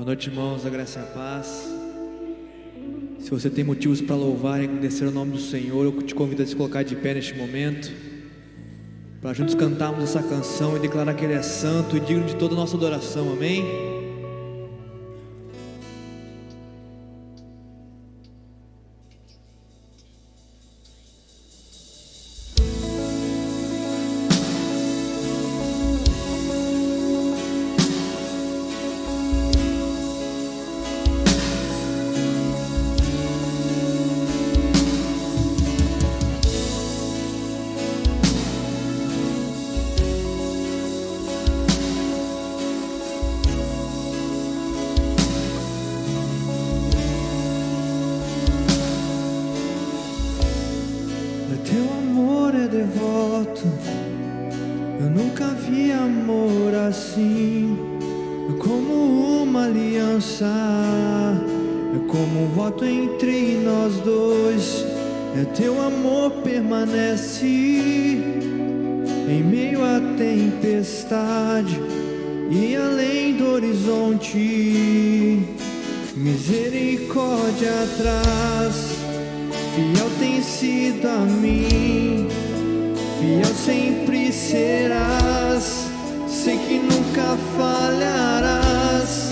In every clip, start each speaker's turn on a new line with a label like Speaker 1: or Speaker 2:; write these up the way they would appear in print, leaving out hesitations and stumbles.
Speaker 1: Boa noite, irmãos, a graça e a paz. Se você tem motivos para louvar e agradecer o nome do Senhor, eu te convido a se colocar de pé neste momento, para juntos cantarmos essa canção e declarar que Ele é santo e digno de toda a nossa adoração, amém?
Speaker 2: Teu amor é devoto, eu nunca vi amor assim. É como uma aliança, é como um voto entre nós dois. É teu amor permanece em meio à tempestade e além do horizonte. Misericórdia atrás, fiel tem sido a mim, fiel sempre serás. Sei que nunca falharás,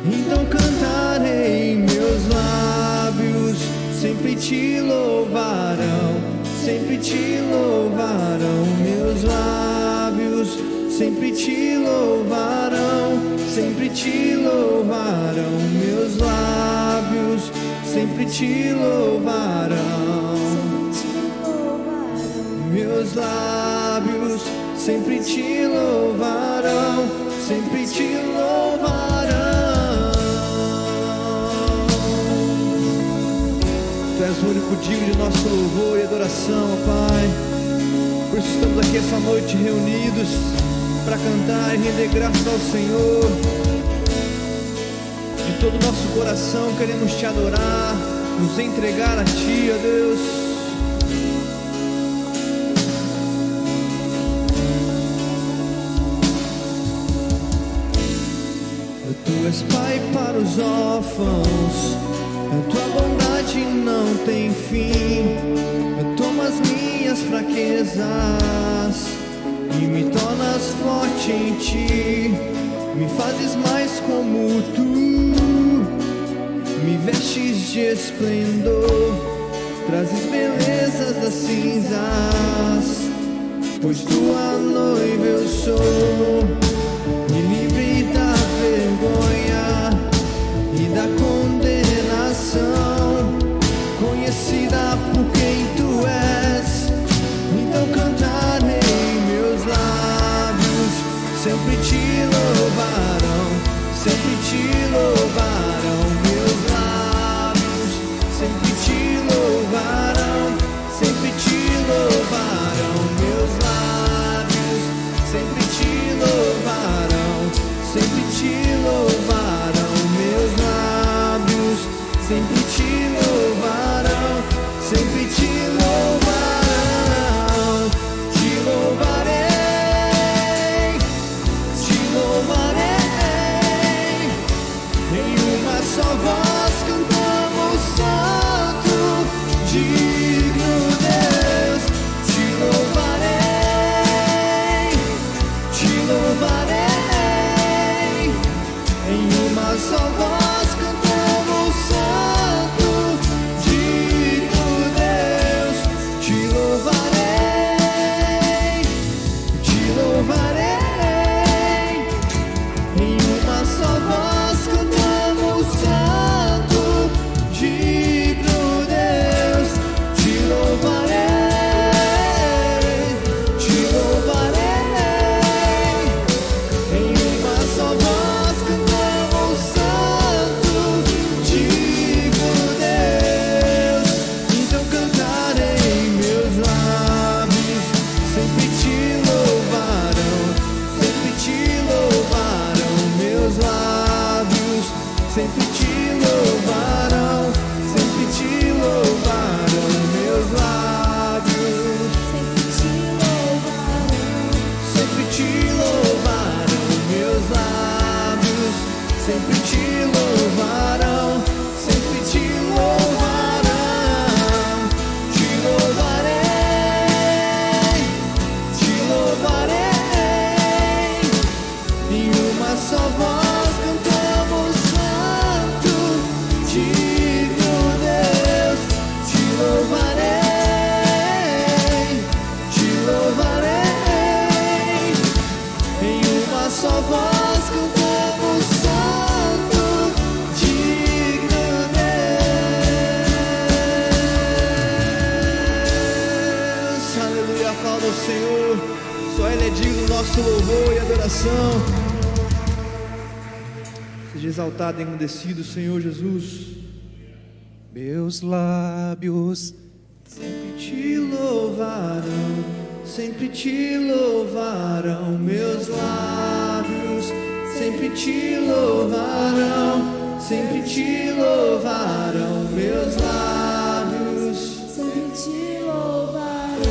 Speaker 2: então cantarei. Meus lábios sempre te louvarão, sempre te louvarão. Meus lábios sempre te louvarão, sempre te louvarão. Meus lábios sempre te louvarão. Meus lábios sempre te louvarão, sempre te louvarão.
Speaker 1: Tu és o único digno de nosso louvor e adoração, ó Pai. Por isso estamos aqui essa noite reunidos para cantar e render graças ao Senhor. De todo o nosso coração queremos te adorar, nos entregar a ti, ó Deus.
Speaker 2: Tu és pai para os órfãos, a tua bondade não tem fim. Tomas minhas fraquezas e me tornas forte em ti. Me fazes mais como tu, me vestes de esplendor, trazes belezas das cinzas, pois tua noiva eu sou, me livre da vergonha e da condenação, conhecida por quem tu és, então cantarei. Meus lábios sempre te louvarão, sempre te louvarão. Meus lábios sempre te louvarão, sempre te louvarão. Meus lábios sempre te louvarão, sempre te louvarão. Meus lábios sempre te louvarão, sempre te louvarão. Te louvarei, te louvarei. Em uma só voz cantamos santo, digno Deus. Te louvarei, te louvarei. Em uma só voz cantamos santo. aleluia, aplauda o Senhor. Só Ele é digno do nosso louvor e adoração. Seja exaltado e engrandecido, Senhor Jesus.
Speaker 3: Meus lábios
Speaker 2: sempre te louvarão, sempre te louvarão. Meus lábios sempre te louvarão, sempre te louvarão. Meus lábios
Speaker 4: sempre te louvarão,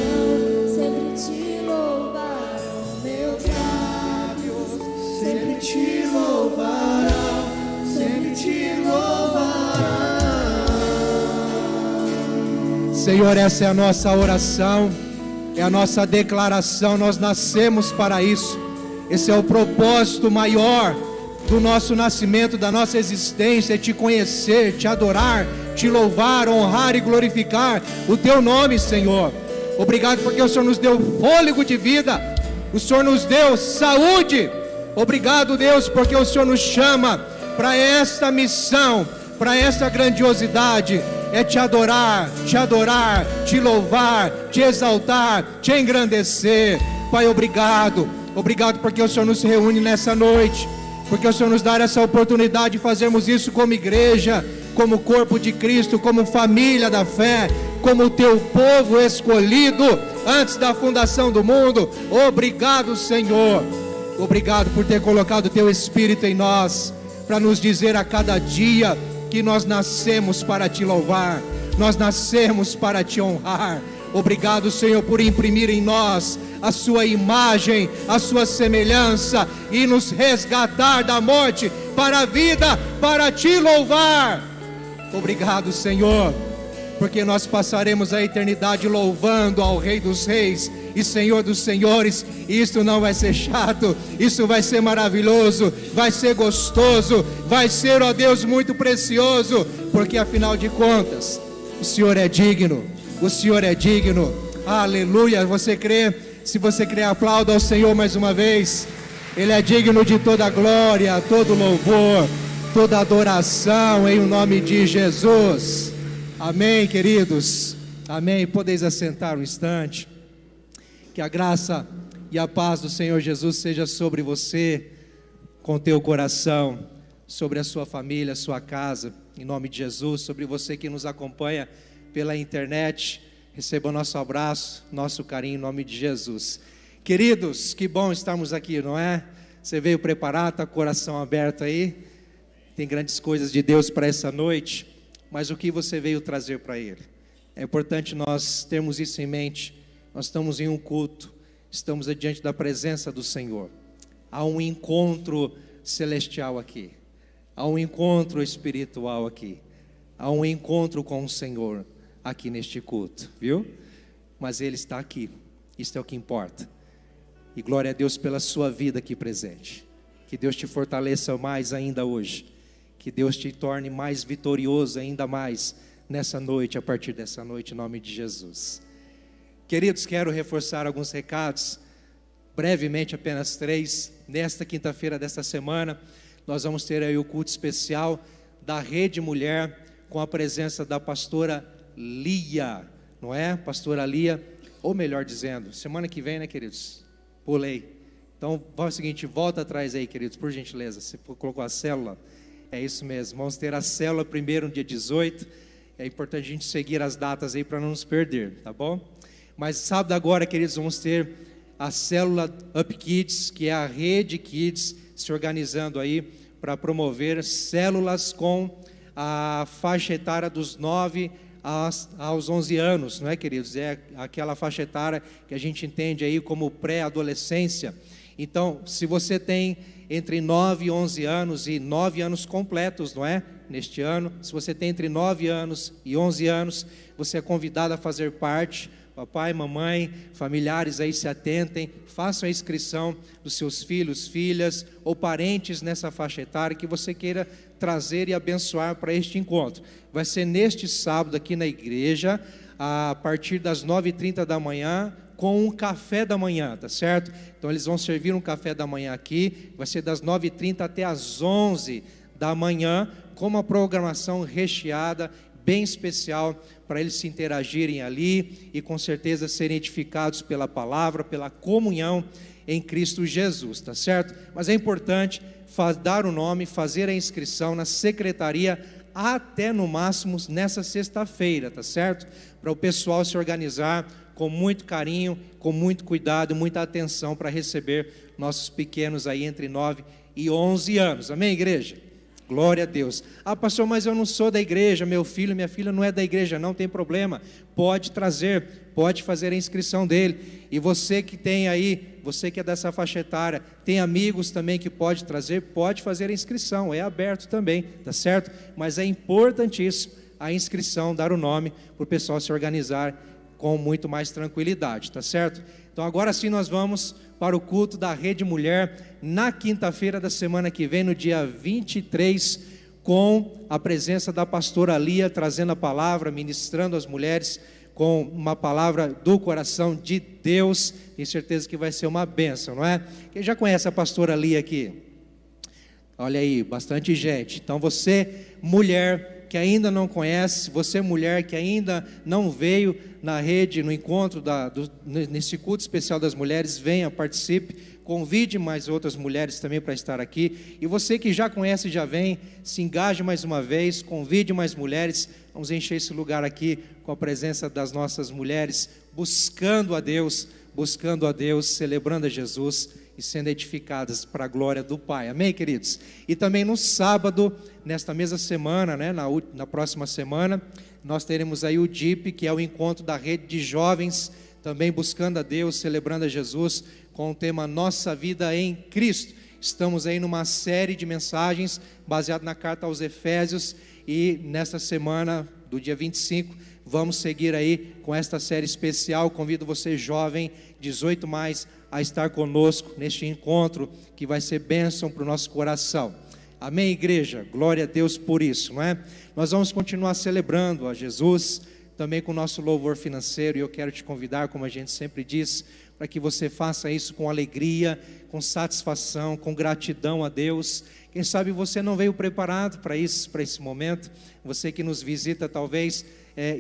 Speaker 4: sempre te louvarão. Meus lábios
Speaker 2: sempre te louvarão, sempre te louvarão.
Speaker 3: Senhor, essa é a nossa oração, é a nossa declaração. Nós nascemos para isso. Esse é o propósito maior do nosso nascimento, da nossa existência, é te conhecer, te adorar, te louvar, honrar e glorificar o teu nome, Senhor. Obrigado porque o Senhor nos deu fôlego de vida, o Senhor nos deu saúde. Obrigado, Deus, porque o Senhor nos chama para esta missão, para esta grandiosidade, é te adorar, te louvar, te exaltar, te engrandecer. Pai, obrigado porque o Senhor nos reúne nessa noite, porque o Senhor nos dá essa oportunidade de fazermos isso como igreja, como corpo de Cristo, como família da fé, como teu povo escolhido antes da fundação do mundo. Obrigado, Senhor, obrigado por ter colocado o teu Espírito em nós, para nos dizer a cada dia que nós nascemos para te louvar, nós nascemos para te honrar. Obrigado, Senhor, por imprimir em nós a sua imagem, a sua semelhança e nos resgatar da morte para a vida, para te louvar. Obrigado, Senhor, porque nós passaremos a eternidade louvando ao Rei dos Reis e Senhor dos Senhores. E isso não vai ser chato, isso vai ser maravilhoso, vai ser gostoso, vai ser, ó Deus, muito precioso, porque afinal de contas, o Senhor é digno, o Senhor é digno. Aleluia. Você crê? Se você crê, aplauda ao Senhor mais uma vez. Ele é digno de toda glória, todo louvor, toda adoração, em nome de Jesus. Amém, queridos. Amém. Podeis assentar um instante. Que a graça e a paz do Senhor Jesus seja sobre você, com teu coração, sobre a sua família, a sua casa, em nome de Jesus. Sobre você que nos acompanha pela internet, receba o nosso abraço, nosso carinho, em nome de Jesus. Queridos, que bom estarmos aqui, não é? Você veio preparado, está com o coração aberto aí, tem grandes coisas de Deus para essa noite, mas o que você veio trazer para Ele? É importante nós termos isso em mente. Nós estamos em um culto, estamos diante da presença do Senhor. Há um encontro celestial aqui, há um encontro espiritual aqui, há um encontro com o Senhor aqui neste culto, viu? Mas Ele está aqui, isso é o que importa. E glória a Deus pela sua vida aqui presente. Que Deus te fortaleça mais ainda hoje, que Deus te torne mais vitorioso ainda mais nessa noite, a partir dessa noite, em nome de Jesus. Queridos, quero reforçar alguns recados, brevemente apenas 3. Nesta quinta-feira desta semana, nós vamos ter aí o culto especial da Rede Mulher, com a presença da pastora Lia, não é? Pastora Lia, ou melhor dizendo, semana que vem, né, queridos? Pulei. Então, faz o seguinte, volta atrás aí, queridos, por gentileza. Você colocou a célula? É isso mesmo, vamos ter a célula primeiro no dia 18. É importante a gente seguir as datas aí para não nos perder, tá bom? Mas sábado agora, queridos, vamos ter a célula Up Kids, que é a Rede Kids, se organizando aí para promover células com a faixa etária dos 9 aos 11 anos, não é, queridos? É aquela faixa etária que a gente entende aí como pré-adolescência. Então, se você tem entre 9 e 11 anos e 9 anos completos, não é? Neste ano, se você tem entre 9 anos e 11 anos, você é convidado a fazer parte. Papai, mamãe, familiares aí se atentem, façam a inscrição dos seus filhos, filhas ou parentes nessa faixa etária que você queira trazer e abençoar para este encontro. Vai ser neste sábado aqui na igreja, a partir das 9h30 da manhã, com um café da manhã, tá certo? Então eles vão servir um café da manhã aqui, vai ser das 9h30 até as 11 da manhã, com uma programação recheada, bem especial para eles se interagirem ali e com certeza serem edificados pela palavra, pela comunhão em Cristo Jesus, tá certo? Mas é importante dar o nome, fazer a inscrição na secretaria até no máximo nessa sexta-feira, tá certo? Para o pessoal se organizar com muito carinho, com muito cuidado, muita atenção para receber nossos pequenos aí entre 9 e 11 anos, amém, igreja? Glória a Deus. Ah, pastor, mas eu não sou da igreja, meu filho, minha filha não é da igreja, não tem problema, pode trazer, pode fazer a inscrição dele. E você que tem aí, você que é dessa faixa etária, tem amigos também que pode trazer, pode fazer a inscrição, é aberto também, tá certo? Mas é importantíssimo a inscrição, dar o nome, para o pessoal se organizar com muito mais tranquilidade, tá certo? Então agora sim nós vamos para o culto da Rede Mulher, na quinta-feira da semana que vem, no dia 23, com a presença da pastora Lia, trazendo a palavra, ministrando as mulheres, com uma palavra do coração de Deus. Tenho certeza que vai ser uma bênção, não é? Quem já conhece a pastora Lia aqui? Olha aí, bastante gente. Então você, mulher que ainda não conhece, você mulher que ainda não veio na rede, no encontro, nesse culto especial das mulheres, venha, participe, convide mais outras mulheres também para estar aqui, e você que já conhece, já vem, se engaje mais uma vez, convide mais mulheres, vamos encher esse lugar aqui com a presença das nossas mulheres, buscando a Deus, celebrando a Jesus, e sendo edificadas para a glória do Pai, amém, queridos? E também no sábado, nesta mesma semana, né, na próxima semana, nós teremos aí o DIP, que é o encontro da rede de jovens, também buscando a Deus, celebrando a Jesus, com o tema Nossa Vida em Cristo. Estamos aí numa série de mensagens, baseado na carta aos Efésios, e nesta semana, do dia 25, vamos seguir aí com esta série especial. Convido você, jovem, 18 mais, a estar conosco neste encontro, que vai ser bênção para o nosso coração. Amém, igreja? Glória a Deus por isso, não é? Nós vamos continuar celebrando a Jesus, também com o nosso louvor financeiro, e eu quero te convidar, como a gente sempre diz, para que você faça isso com alegria, com satisfação, com gratidão a Deus. Quem sabe você não veio preparado para isso, para esse momento. Você que nos visita talvez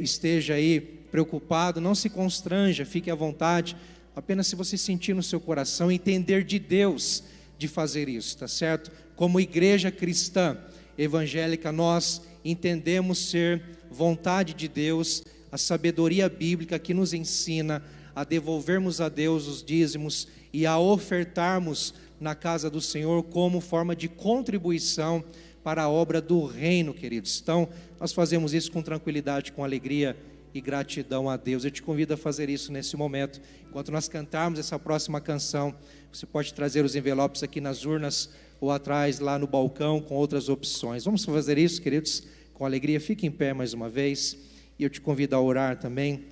Speaker 3: esteja aí preocupado, não se constranja, fique à vontade, apenas se você sentir no seu coração, entender de Deus de fazer isso, tá certo? Como igreja cristã, evangélica, nós entendemos ser vontade de Deus, a sabedoria bíblica que nos ensina a devolvermos a Deus os dízimos e a ofertarmos na casa do Senhor como forma de contribuição para a obra do reino, queridos. Então, nós fazemos isso com tranquilidade, com alegria e gratidão a Deus. Eu te convido a fazer isso nesse momento. Enquanto nós cantarmos essa próxima canção, você pode trazer os envelopes aqui nas urnas ou atrás, lá no balcão, com outras opções. Vamos fazer isso, queridos, com alegria. Fique em pé mais uma vez. E eu te convido a orar também.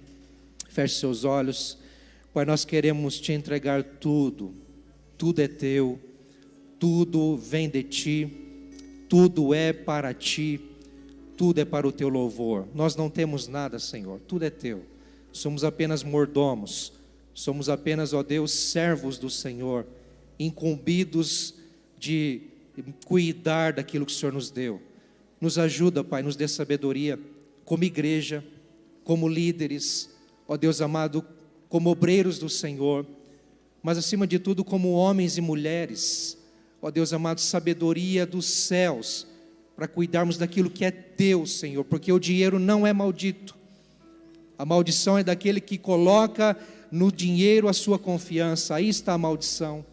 Speaker 3: Feche seus olhos. Pai, nós queremos te entregar tudo. Tudo é teu. Tudo vem de ti. Tudo é para ti. Tudo é para o teu louvor. Nós não temos nada, Senhor. Tudo é teu. Somos apenas mordomos. Somos apenas, ó Deus, servos do Senhor, incumbidos de cuidar daquilo que o Senhor nos deu. Nos ajuda, Pai, nos dê sabedoria, como igreja, como líderes, ó Deus amado, como obreiros do Senhor, mas acima de tudo como homens e mulheres, ó Deus amado, sabedoria dos céus, para cuidarmos daquilo que é teu, Senhor, porque o dinheiro não é maldito. A maldição é daquele que coloca no dinheiro a sua confiança. Aí está a maldição.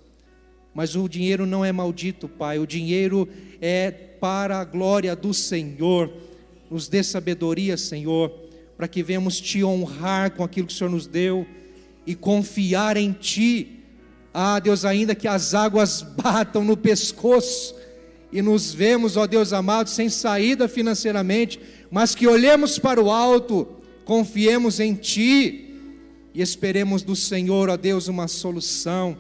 Speaker 3: Mas o dinheiro não é maldito, Pai. O dinheiro é para a glória do Senhor. Nos dê sabedoria, Senhor, para que venhamos te honrar com aquilo que o Senhor nos deu e confiar em ti. Ah, Deus, ainda que as águas batam no pescoço e nos vemos, ó Deus amado, sem saída financeiramente, mas que olhemos para o alto, confiemos em ti e esperemos do Senhor, ó Deus, uma solução,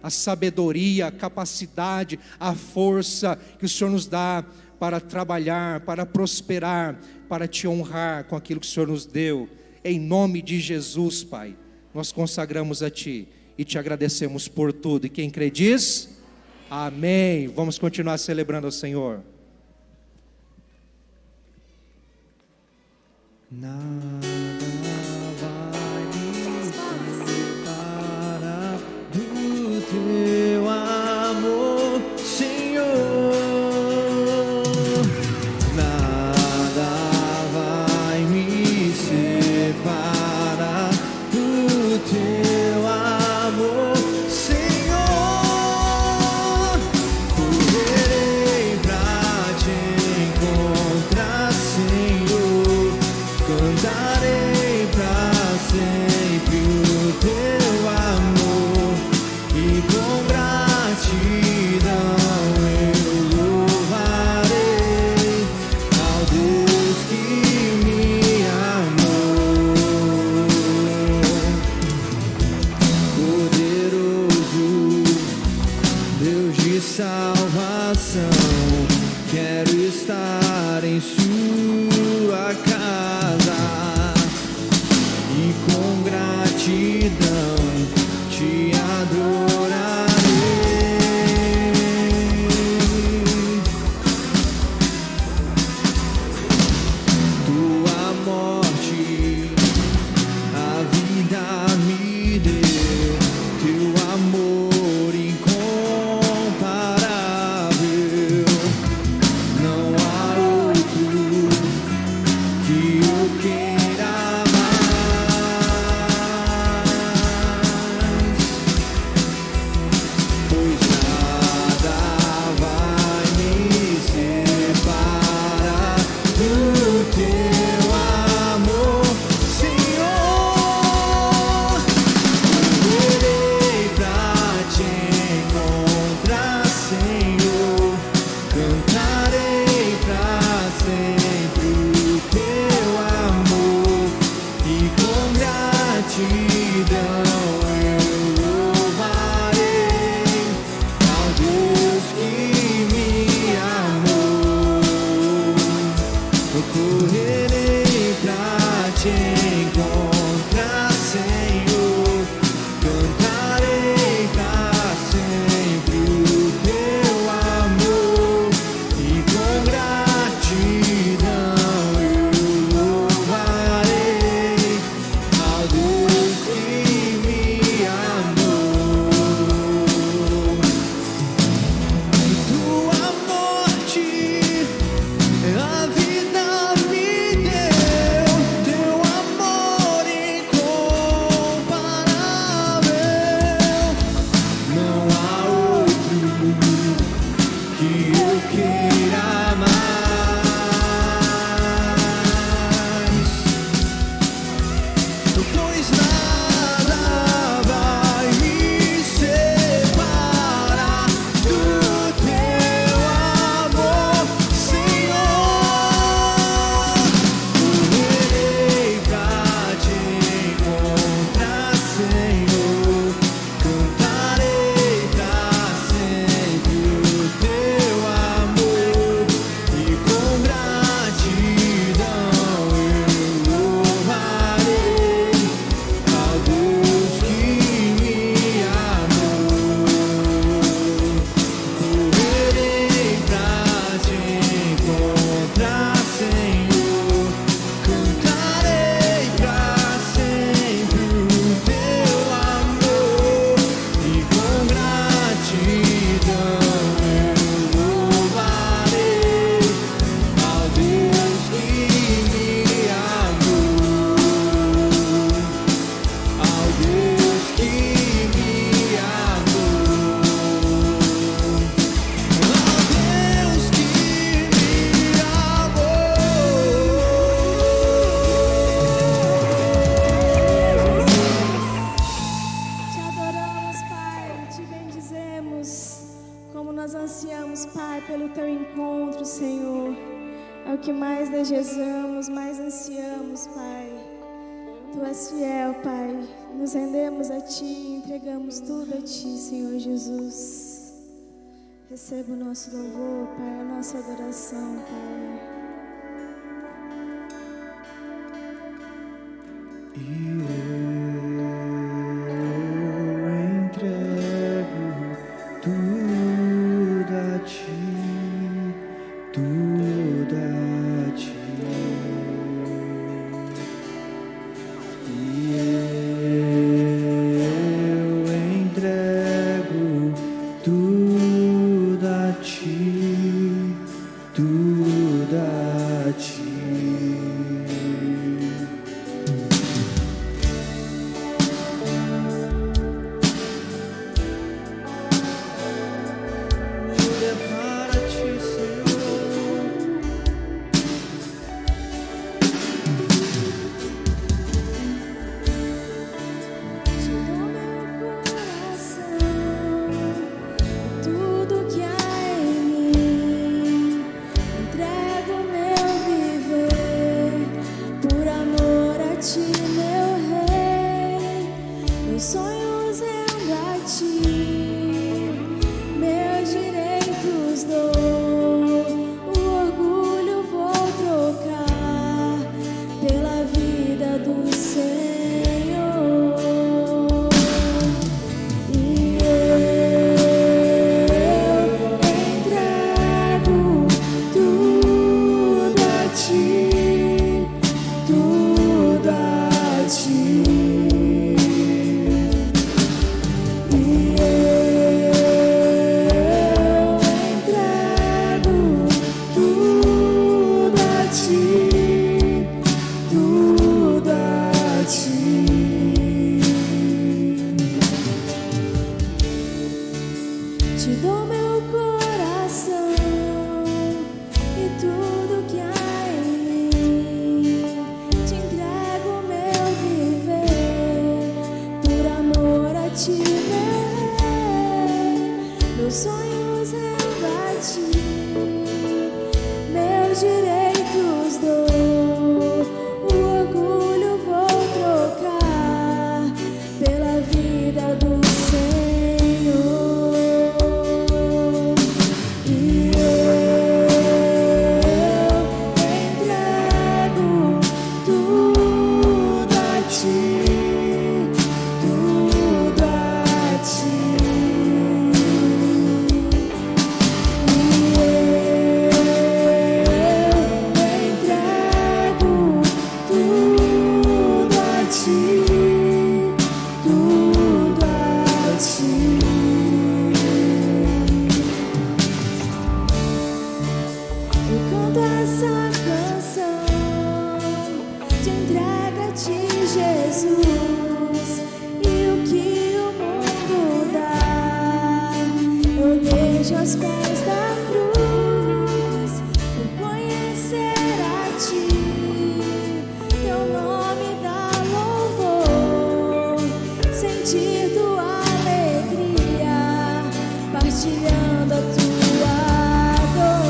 Speaker 3: a sabedoria, a capacidade, a força que o Senhor nos dá para trabalhar, para prosperar, para te honrar com aquilo que o Senhor nos deu. Em nome de Jesus, Pai, nós consagramos a ti e te agradecemos por tudo. E quem crê diz: amém. Vamos continuar celebrando ao Senhor.
Speaker 2: Nada vai me separar do teu amor, Senhor. Nada vai me separar do teu amor, Senhor. Correrei pra te encontrar, Senhor. Cantarei pra sempre o teu amor, e com gratidão eu louvarei ao Deus que me amou. Poderoso Deus de salvação, quero estar em sua casa e com gratidão te adorarei. Tua morte a vida me deu, teu amor incomparável. Não há outro que eu queira mais, pois nada vai me separar do teu amor, Senhor. Correrei pra te encontrar, Senhor. Cantarei pra sempre o teu amor, e com gratidão eu louvarei ao Deus que me amou. Eu correrei pra te encontrar, Senhor. Cantarei pra sempre o teu amor, e com gratidão eu louvarei ao Deus que me amou. Tua morte a vida me deu, teu amor incomparável. Não há outro que eu queira mais, pois nada vai me separar do teu amor, Senhor. Correrei pra te encontrar, Senhor. Cantarei pra sempre o teu amor, e com gratidão eu louvarei ao Deus que me amou. Correrei pra te encontrar, Senhor. Cantarei pra sempre o teu amor, e com gratidão eu louvarei ao Deus que me amou, ao Deus que me amou, ao Deus que me amou.
Speaker 4: Te adoramos, Pai, te bendizemos, como nós ansiamos, Pai, pelo teu encontro, Senhor. É o que mais desejamos, mais ansiamos, Pai. Tu és fiel, Pai. Nos rendemos a Ti, entregamos tudo a Ti, Senhor Jesus. Receba o nosso louvor, Pai, a nossa adoração, Pai.
Speaker 2: E eu entrego tudo a ti, tudo a ti.
Speaker 4: a ti, meus direitos dou, o orgulho vou trocar pela vida do Senhor. Te dou meu coração e tudo que há em mim. Te entrego meu viver, por amor a ti, meus sonhos rendo a ti, meus direitos dou, o orgulho vou trocar pela vida do Senhor. Jesus, e o que o mundo dá, eu deixo aos pés da cruz, por conhecer a ti, teu nome dá louvor, sentir tua alegria, partilhando a tua dor.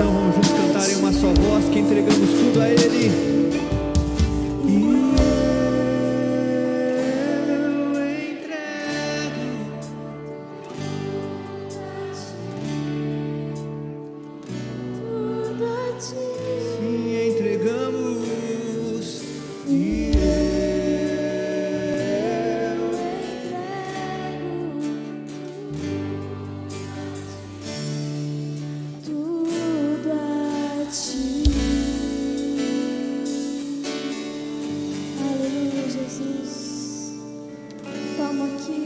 Speaker 1: Vamos juntos cantar em uma só voz que entregamos tudo a Ele.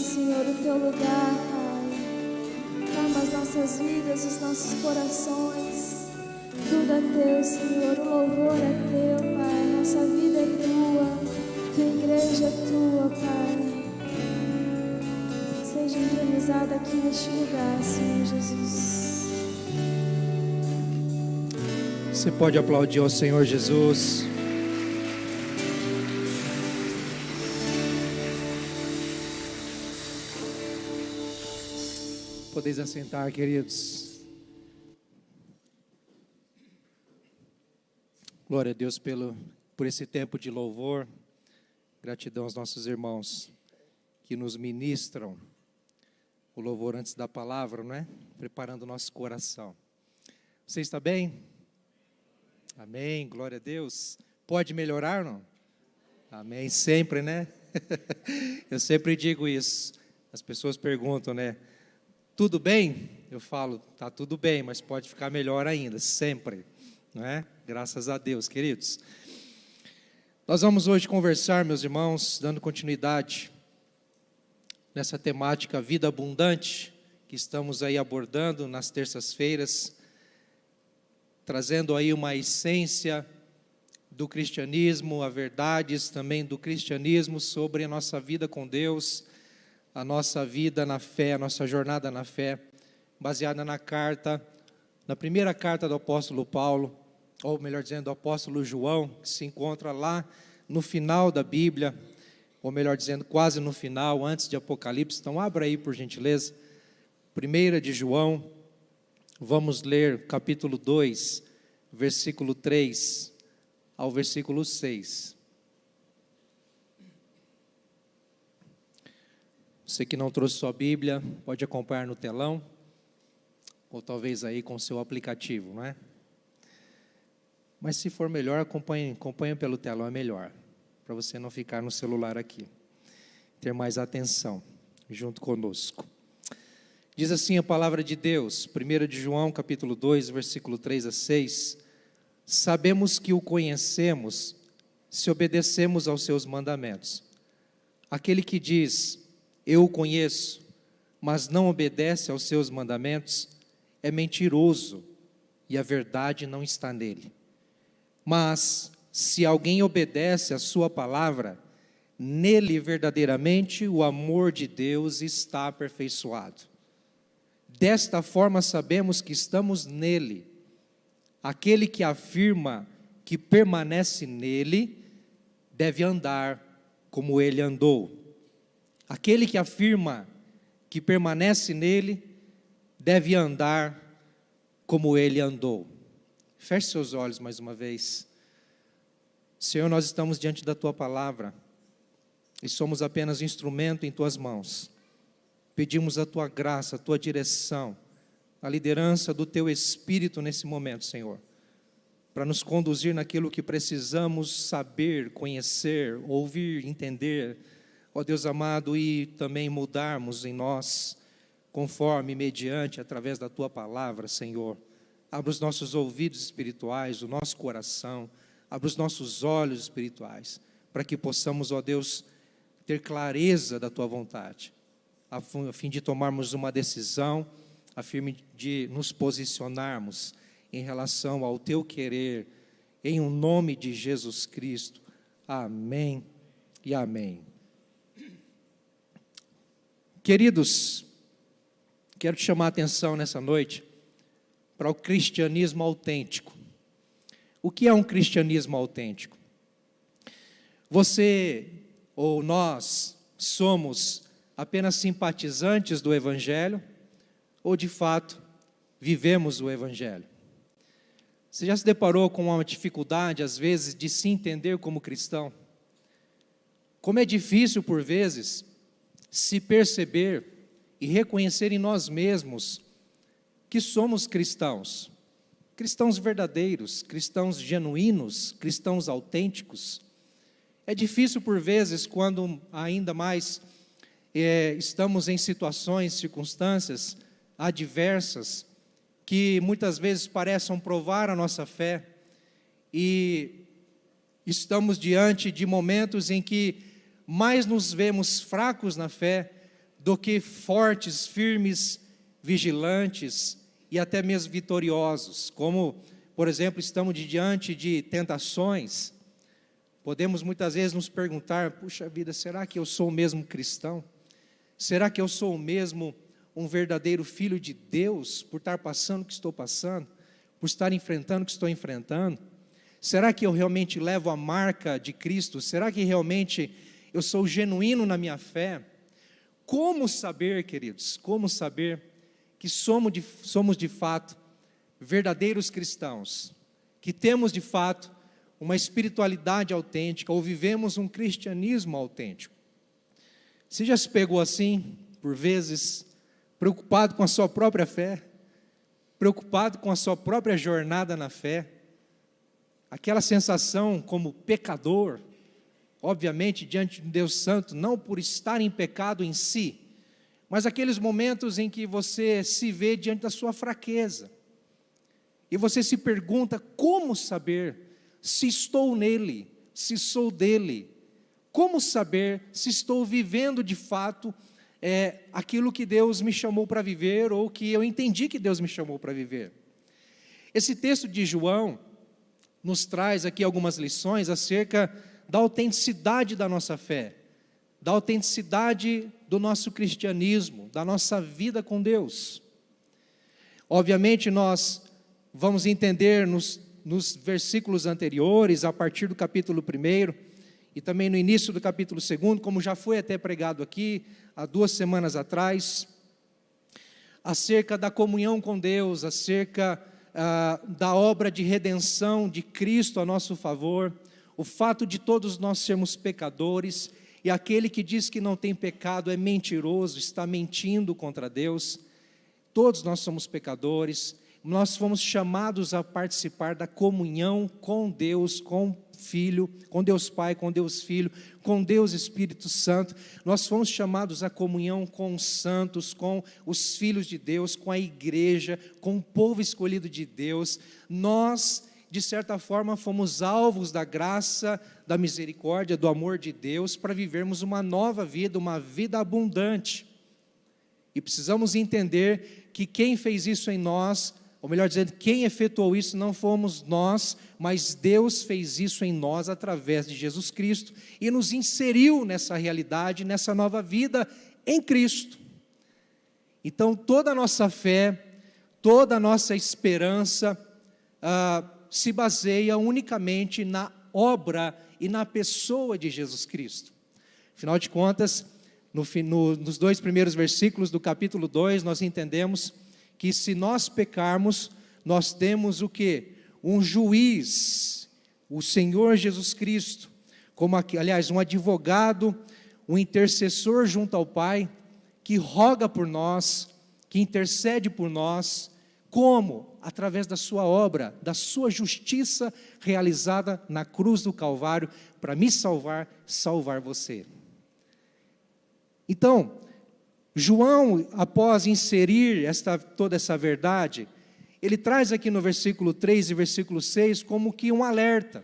Speaker 1: Senhor, o teu lugar, Pai. Toma as nossas vidas, os nossos corações. Tudo é teu, Senhor. O louvor é teu, Pai. Nossa vida é tua. Tua igreja é tua, Pai. Seja entronizado aqui neste lugar, Senhor Jesus.
Speaker 3: Você pode aplaudir ao Senhor Jesus. Podeis assentar, queridos. Glória a Deus por esse tempo de louvor. Gratidão aos nossos irmãos que nos ministram o louvor antes da palavra, não é? Preparando o nosso coração. Você está bem? Amém, glória a Deus. Pode melhorar, não? Amém, sempre, né? Eu sempre digo isso. As pessoas perguntam, né? tudo bem? Eu falo, tá tudo bem, mas pode ficar melhor ainda, sempre, não é? Graças a Deus, queridos. Nós vamos hoje conversar, meus irmãos, dando continuidade nessa temática vida abundante que estamos aí abordando nas terças-feiras, trazendo aí uma essência do cristianismo, a verdades também do cristianismo sobre a nossa vida com Deus, a nossa vida na fé, a nossa jornada na fé, baseada na primeira carta do apóstolo Paulo, ou melhor dizendo, do apóstolo João, que se encontra lá no final da Bíblia, ou melhor dizendo, quase no final, antes de Apocalipse. Então abra aí por gentileza, 1 de João, vamos ler capítulo 2, versículo 3 ao versículo 6. Você que não trouxe sua Bíblia, pode acompanhar no telão, ou talvez aí com o seu aplicativo, não é? Mas se for melhor, acompanhe pelo telão, é melhor, para você não ficar no celular aqui, ter mais atenção junto conosco. Diz assim a palavra de Deus, 1 de João, capítulo 2, versículo 3 a 6, sabemos que o conhecemos se obedecemos aos seus mandamentos. Aquele que diz, eu o conheço, mas não obedece aos seus mandamentos, é mentiroso e a verdade não está nele. Mas, se alguém obedece à sua palavra, nele verdadeiramente o amor de Deus está aperfeiçoado. Desta forma sabemos que estamos nele. Aquele que afirma que permanece nele, deve andar como ele andou. Aquele que afirma que permanece nele, deve andar como ele andou. Feche seus olhos mais uma vez. Senhor, nós estamos diante da Tua palavra e somos apenas instrumento em Tuas mãos. Pedimos a Tua graça, a Tua direção, a liderança do Teu Espírito nesse momento, Senhor, para nos conduzir naquilo que precisamos saber, conhecer, ouvir, entender, ó Deus amado, e também mudarmos em nós, conforme, mediante, através da Tua palavra, Senhor. Abra os nossos ouvidos espirituais, o nosso coração, abra os nossos olhos espirituais, para que possamos, ó Deus, ter clareza da Tua vontade, a fim de tomarmos uma decisão, a fim de nos posicionarmos em relação ao Teu querer, em o nome de Jesus Cristo. Amém e amém. Queridos, quero te chamar a atenção nessa noite para o cristianismo autêntico. O que é um cristianismo autêntico? Você ou nós somos apenas simpatizantes do Evangelho ou de fato vivemos o Evangelho? Você já se deparou com uma dificuldade às vezes de se entender como cristão? Como é difícil por vezes se perceber e reconhecer em nós mesmos que somos cristãos, cristãos verdadeiros, cristãos genuínos, cristãos autênticos. É difícil por vezes quando ainda mais estamos em situações, circunstâncias adversas, que muitas vezes parecem provar a nossa fé, e estamos diante de momentos em que mais nos vemos fracos na fé do que fortes, firmes, vigilantes e até mesmo vitoriosos. Como, por exemplo, estamos diante de tentações, podemos muitas vezes nos perguntar, puxa vida, será que eu sou o mesmo cristão? Será que eu sou o mesmo um verdadeiro filho de Deus, por estar passando o que estou passando, por estar enfrentando o que estou enfrentando? Será que eu realmente levo a marca de Cristo? Será que realmente eu sou genuíno na minha fé? Como saber, queridos, como saber que somos de fato verdadeiros cristãos, que temos de fato uma espiritualidade autêntica, ou vivemos um cristianismo autêntico? Você já se pegou assim, por vezes, preocupado com a sua própria fé, preocupado com a sua própria jornada na fé, aquela sensação como pecador, obviamente diante de Deus Santo, não por estar em pecado em si, mas aqueles momentos em que você se vê diante da sua fraqueza, e você se pergunta: como saber se estou nele, se sou dele? Como saber se estou vivendo de fato aquilo que Deus me chamou para viver, ou que eu entendi que Deus me chamou para viver? Esse texto de João nos traz aqui algumas lições acerca da autenticidade da nossa fé, da autenticidade do nosso cristianismo, da nossa vida com Deus. Obviamente nós vamos entender nos versículos anteriores, a partir do capítulo 1 e também no início do capítulo 2, como já foi até pregado aqui há 2 semanas atrás, acerca da comunhão com Deus, acerca da obra de redenção de Cristo a nosso favor, o fato de todos nós sermos pecadores, e aquele que diz que não tem pecado é mentiroso, está mentindo contra Deus. Todos nós somos pecadores, nós fomos chamados a participar da comunhão com Deus, com Filho, com Deus Pai, com Deus Filho, com Deus Espírito Santo. Nós fomos chamados à comunhão com os santos, com os filhos de Deus, com a igreja, com o povo escolhido de Deus. Nós, de certa forma, fomos alvos da graça, da misericórdia, do amor de Deus, para vivermos uma nova vida, uma vida abundante. E precisamos entender que quem fez isso em nós, ou melhor dizendo, quem efetuou isso não fomos nós, mas Deus fez isso em nós através de Jesus Cristo e nos inseriu nessa realidade, nessa nova vida em Cristo. Então toda a nossa fé, toda a nossa esperança se baseia unicamente na obra e na pessoa de Jesus Cristo. Afinal de contas, nos 2 primeiros versículos do capítulo 2, nós entendemos que se nós pecarmos, nós temos o quê? Um juiz, o Senhor Jesus Cristo, como aliás, um advogado, um intercessor junto ao Pai, que roga por nós, que intercede por nós. Como? Através da sua obra, da sua justiça realizada na cruz do Calvário, para me salvar, salvar você. Então, João, após inserir toda essa verdade, ele traz aqui no versículo 3 e versículo 6 como que um alerta.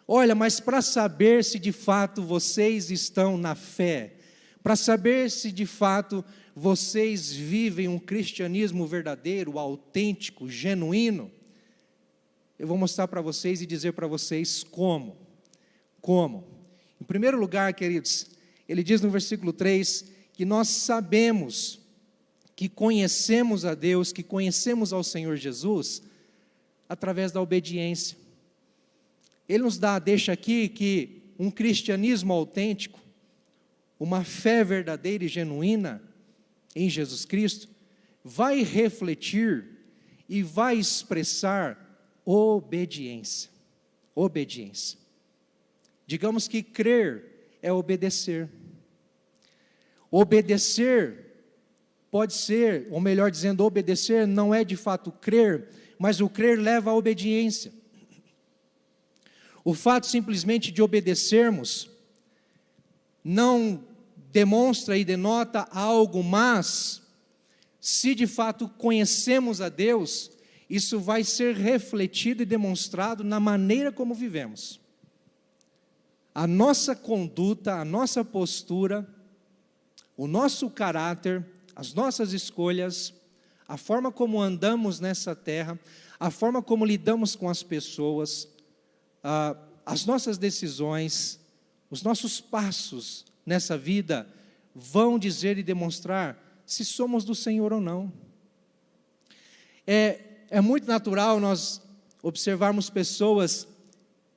Speaker 3: Olha, mas para saber se de fato vocês estão na fé, para saber se de fato vocês vivem um cristianismo verdadeiro, autêntico, genuíno, eu vou mostrar para vocês e dizer para vocês como. Em primeiro lugar, queridos, ele diz no versículo 3, que nós sabemos, que conhecemos a Deus, que conhecemos ao Senhor Jesus, através da obediência. Ele nos deixa aqui que um cristianismo autêntico, uma fé verdadeira e genuína em Jesus Cristo, vai refletir e vai expressar obediência. Digamos que crer é obedecer. Obedecer pode ser, ou melhor dizendo, obedecer não é de fato crer, mas o crer leva à obediência. O fato simplesmente de obedecermos não demonstra e denota algo, mas se de fato conhecemos a Deus, isso vai ser refletido e demonstrado na maneira como vivemos. A nossa conduta, a nossa postura, o nosso caráter, as nossas escolhas, a forma como andamos nessa terra, a forma como lidamos com as pessoas, as nossas decisões, os nossos passos nessa vida vão dizer e demonstrar se somos do Senhor ou não. É muito natural nós observarmos pessoas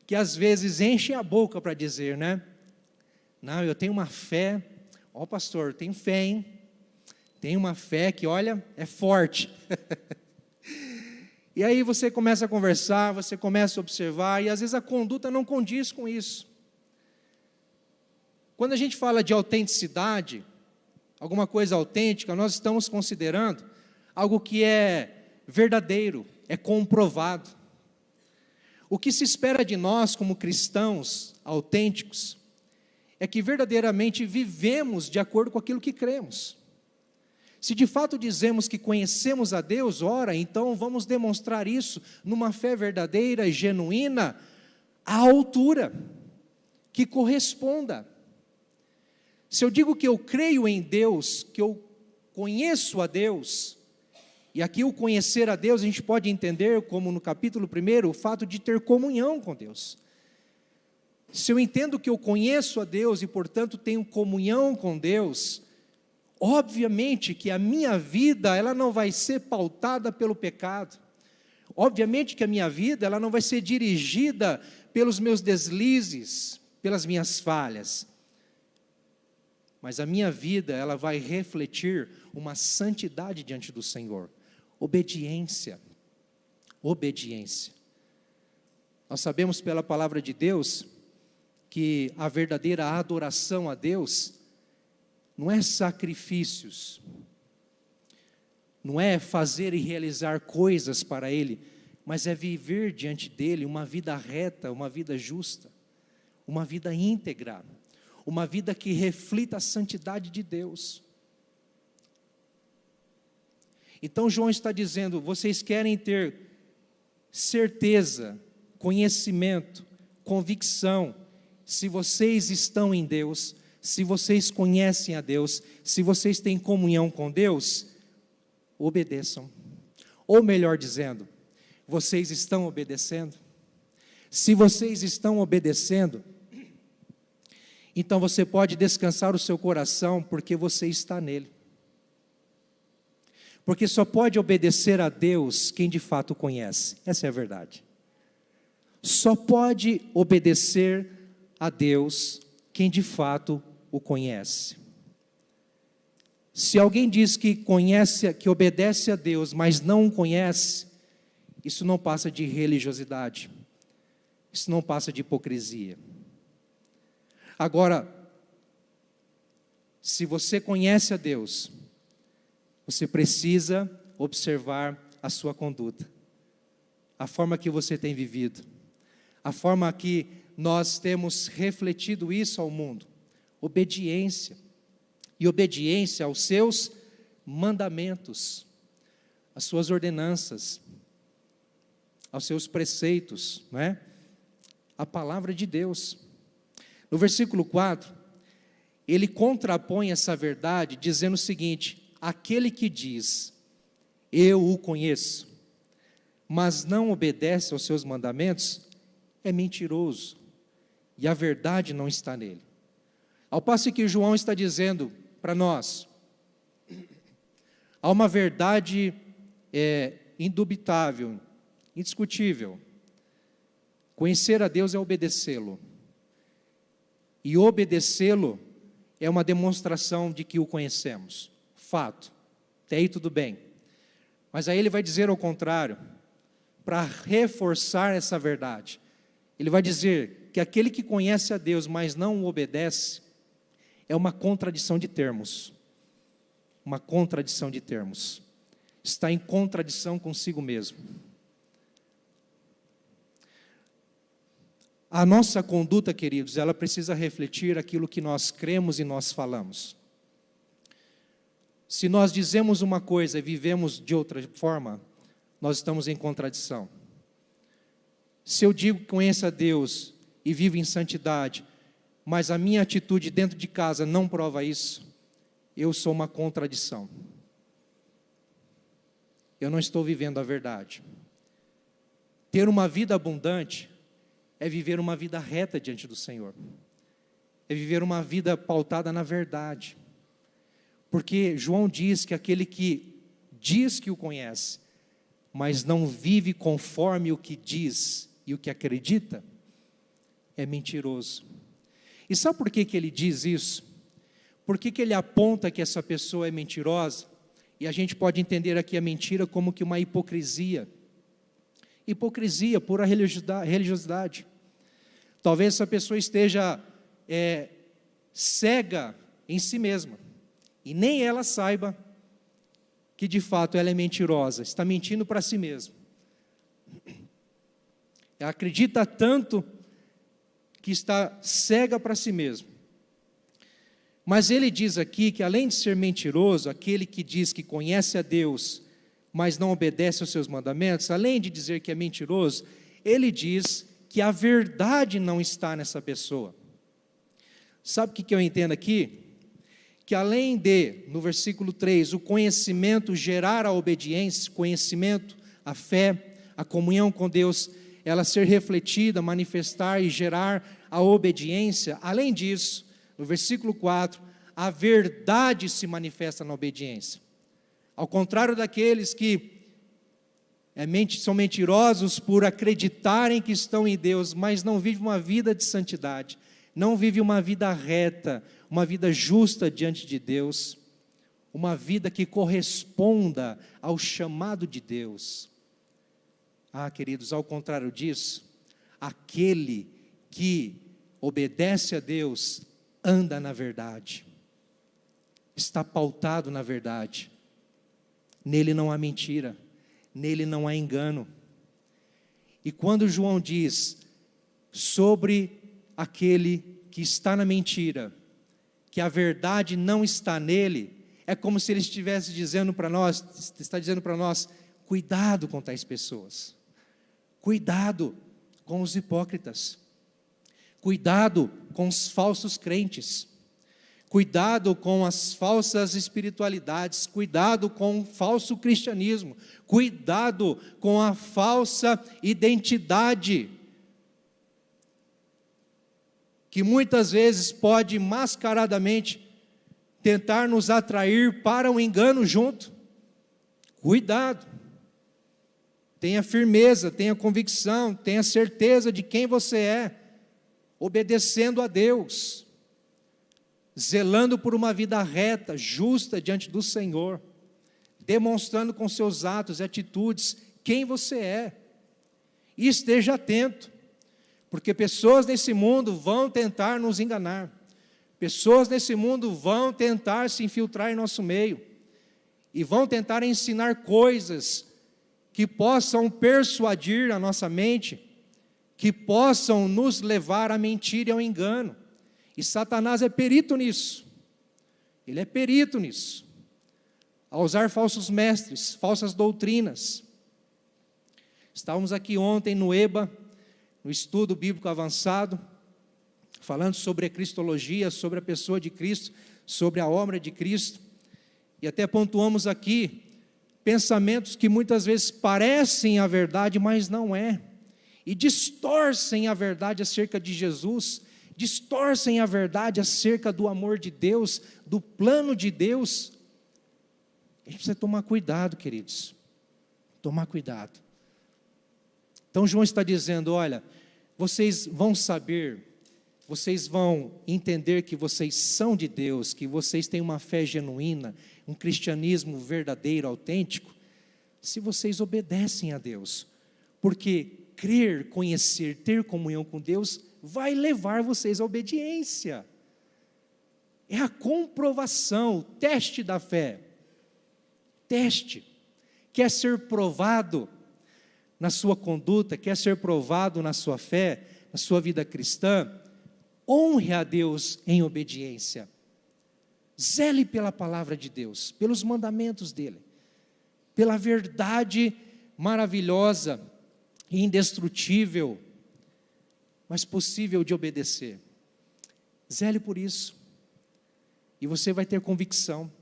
Speaker 3: que às vezes enchem a boca para dizer, né? Não, eu tenho uma fé, pastor, eu tenho fé, hein? Tenho uma fé que, olha, é forte. E aí você começa a conversar, você começa a observar, e às vezes a conduta não condiz com isso. Quando a gente fala de autenticidade, alguma coisa autêntica, nós estamos considerando algo que é verdadeiro, é comprovado. O que se espera de nós como cristãos autênticos é que verdadeiramente vivemos de acordo com aquilo que cremos. Se de fato dizemos que conhecemos a Deus, ora, então vamos demonstrar isso numa fé verdadeira e genuína, à altura, que corresponda. Se eu digo que eu creio em Deus, que eu conheço a Deus, e aqui o conhecer a Deus a gente pode entender como no capítulo 1, o fato de ter comunhão com Deus. Se eu entendo que eu conheço a Deus e portanto tenho comunhão com Deus, obviamente que a minha vida ela não vai ser pautada pelo pecado. Obviamente que a minha vida ela não vai ser dirigida pelos meus deslizes, pelas minhas falhas. Mas a minha vida ela vai refletir uma santidade diante do Senhor. Obediência. Obediência. Nós sabemos pela palavra de Deus que a verdadeira adoração a Deus não é sacrifícios, não é fazer e realizar coisas para Ele, mas é viver diante dEle uma vida reta, uma vida justa, uma vida íntegra, uma vida que reflita a santidade de Deus. Então João está dizendo, vocês querem ter certeza, conhecimento, convicção, se vocês estão em Deus, se vocês conhecem a Deus, se vocês têm comunhão com Deus, obedeçam. Ou melhor dizendo, vocês estão obedecendo? Se vocês estão obedecendo, então você pode descansar o seu coração, porque você está nele. Porque só pode obedecer a Deus quem de fato conhece, essa é a verdade. Só pode obedecer a Deus quem de fato o conhece. Se alguém diz que conhece, que obedece a Deus, mas não o conhece, isso não passa de religiosidade, isso não passa de hipocrisia. Agora, se você conhece a Deus, você precisa observar a sua conduta, a forma que você tem vivido, a forma que nós temos refletido isso ao mundo. Obediência, e obediência aos seus mandamentos, às suas ordenanças, aos seus preceitos, não é? A palavra de Deus. No versículo 4, ele contrapõe essa verdade dizendo o seguinte: aquele que diz, eu o conheço, mas não obedece aos seus mandamentos, é mentiroso, e a verdade não está nele. Ao passo que João está dizendo para nós, há uma verdade indubitável, indiscutível. Conhecer a Deus é obedecê-lo. E obedecê-lo é uma demonstração de que o conhecemos. Fato. Até aí tudo bem. Mas aí ele vai dizer ao contrário, para reforçar essa verdade. Ele vai dizer que aquele que conhece a Deus, mas não o obedece, é uma contradição de termos. Uma contradição de termos. Está em contradição consigo mesmo. A nossa conduta, queridos, ela precisa refletir aquilo que nós cremos e nós falamos. Se nós dizemos uma coisa e vivemos de outra forma, nós estamos em contradição. Se eu digo que conheço a Deus e vivo em santidade, mas a minha atitude dentro de casa não prova isso, eu sou uma contradição. Eu não estou vivendo a verdade. Ter uma vida abundante é viver uma vida reta diante do Senhor. É viver uma vida pautada na verdade. Porque João diz que aquele que diz que o conhece, mas não vive conforme o que diz e o que acredita, é mentiroso. E sabe por que ele diz isso? Por que ele aponta que essa pessoa é mentirosa? E a gente pode entender aqui a mentira como que uma hipocrisia. Hipocrisia, pura religiosidade. Talvez essa pessoa esteja cega em si mesma. E nem ela saiba que de fato ela é mentirosa. Está mentindo para si mesma. Ela acredita tanto que está cega para si mesma. Mas ele diz aqui que além de ser mentiroso, aquele que diz que conhece a Deus, mas não obedece aos seus mandamentos, além de dizer que é mentiroso, ele diz que a verdade não está nessa pessoa. Sabe o que eu entendo aqui? Que além de, no versículo 3, o conhecimento gerar a obediência, conhecimento, a fé, a comunhão com Deus, ela ser refletida, manifestar e gerar a obediência, além disso, no versículo 4, a verdade se manifesta na obediência. Ao contrário daqueles que são mentirosos por acreditarem que estão em Deus, mas não vivem uma vida de santidade, não vivem uma vida reta, uma vida justa diante de Deus, uma vida que corresponda ao chamado de Deus. Queridos, ao contrário disso, aquele que obedece a Deus anda na verdade, está pautado na verdade, nele não há mentira, nele não há engano. E quando João diz sobre aquele que está na mentira, que a verdade não está nele, é como se ele estivesse dizendo para nós, cuidado com tais pessoas, cuidado com os hipócritas, cuidado com os falsos crentes, cuidado com as falsas espiritualidades, cuidado com o falso cristianismo, cuidado com a falsa identidade, que muitas vezes pode mascaradamente tentar nos atrair para um engano junto. Cuidado, tenha firmeza, tenha convicção, tenha certeza de quem você é, obedecendo a Deus, zelando por uma vida reta, justa diante do Senhor, demonstrando com seus atos e atitudes quem você é, e esteja atento, porque pessoas nesse mundo vão tentar nos enganar, pessoas nesse mundo vão tentar se infiltrar em nosso meio, e vão tentar ensinar coisas que possam persuadir a nossa mente, que possam nos levar à mentira e ao engano. E Satanás é perito nisso. Ele é perito nisso. A usar falsos mestres, falsas doutrinas. Estávamos aqui ontem no EBA, no estudo bíblico avançado, falando sobre a cristologia, sobre a pessoa de Cristo, sobre a obra de Cristo. E até pontuamos aqui pensamentos que muitas vezes parecem a verdade, mas não é. E distorcem a verdade acerca de Jesus, distorcem a verdade acerca do amor de Deus, do plano de Deus. A gente precisa tomar cuidado, queridos, tomar cuidado. Então João está dizendo, olha, vocês vão saber, vocês vão entender que vocês são de Deus, que vocês têm uma fé genuína, um cristianismo verdadeiro, autêntico, se vocês obedecem a Deus, porque crer, conhecer, ter comunhão com Deus, vai levar vocês à obediência. É a comprovação, o teste da fé. Teste. Quer ser provado na sua conduta, quer ser provado na sua fé, na sua vida cristã, honre a Deus em obediência. Zele pela palavra de Deus, pelos mandamentos dele, pela verdade maravilhosa, indestrutível, mas possível de obedecer. Zele por isso, e você vai ter convicção.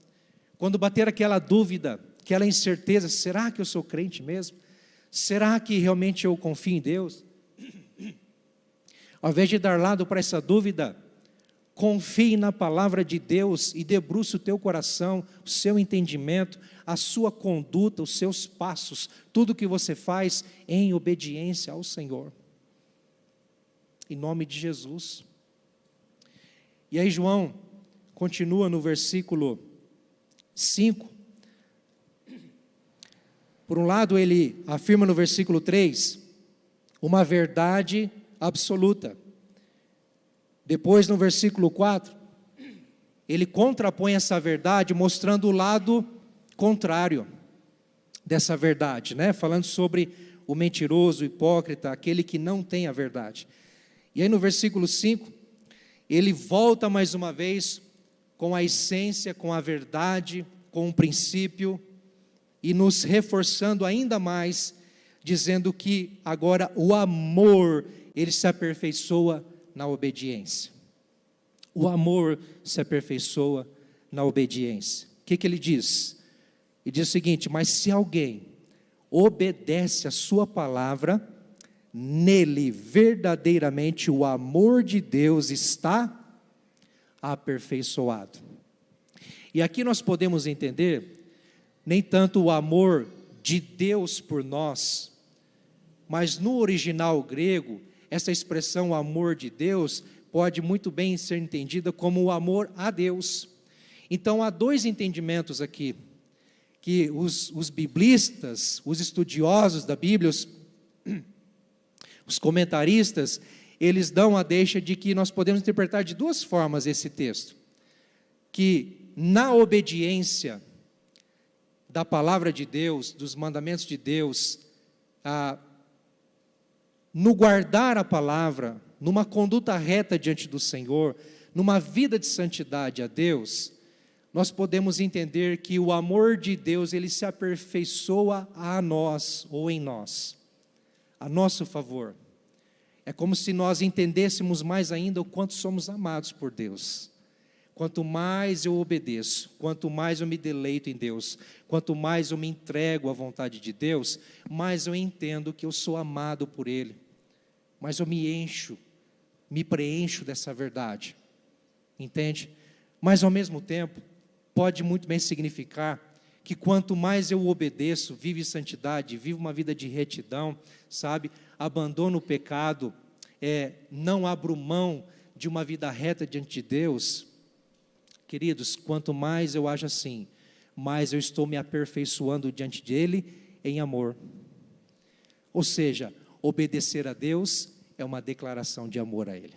Speaker 3: Quando bater aquela dúvida, aquela incerteza, será que eu sou crente mesmo? Será que realmente eu confio em Deus? Ao invés de dar lado para essa dúvida, confie na palavra de Deus e debruce o teu coração, o seu entendimento, a sua conduta, os seus passos, tudo que você faz em obediência ao Senhor. Em nome de Jesus. E aí João continua no versículo 5. Por um lado ele afirma no versículo 3, uma verdade absoluta. Depois no versículo 4, ele contrapõe essa verdade mostrando o lado contrário dessa verdade, né? Falando sobre o mentiroso, o hipócrita, aquele que não tem a verdade. E aí no versículo 5, ele volta mais uma vez com a essência, com a verdade, com o princípio, e nos reforçando ainda mais, dizendo que agora o amor, ele se aperfeiçoa na obediência. O amor se aperfeiçoa na obediência. O que ele diz? Ele diz o seguinte: mas se alguém obedece a sua palavra, nele verdadeiramente o amor de Deus está aperfeiçoado. E aqui nós podemos entender, nem tanto o amor de Deus por nós, mas no original grego, essa expressão amor de Deus pode muito bem ser entendida como o amor a Deus. Então há dois entendimentos aqui, que os biblistas, os estudiosos da Bíblia, os comentaristas, eles dão a deixa de que nós podemos interpretar de duas formas esse texto. Que na obediência da palavra de Deus, dos mandamentos de Deus, no guardar a palavra, numa conduta reta diante do Senhor, numa vida de santidade a Deus, nós podemos entender que o amor de Deus, ele se aperfeiçoa a nós, ou em nós, a nosso favor. É como se nós entendêssemos mais ainda o quanto somos amados por Deus. Quanto mais eu obedeço, quanto mais eu me deleito em Deus, quanto mais eu me entrego à vontade de Deus, mais eu entendo que eu sou amado por Ele, mais eu me preencho dessa verdade, entende? Mas ao mesmo tempo, pode muito bem significar que quanto mais eu obedeço, vivo em santidade, vivo uma vida de retidão, sabe? Abandono o pecado, não abro mão de uma vida reta diante de Deus. Queridos, quanto mais eu ajo assim, mais eu estou me aperfeiçoando diante dele em amor. Ou seja, obedecer a Deus é uma declaração de amor a Ele.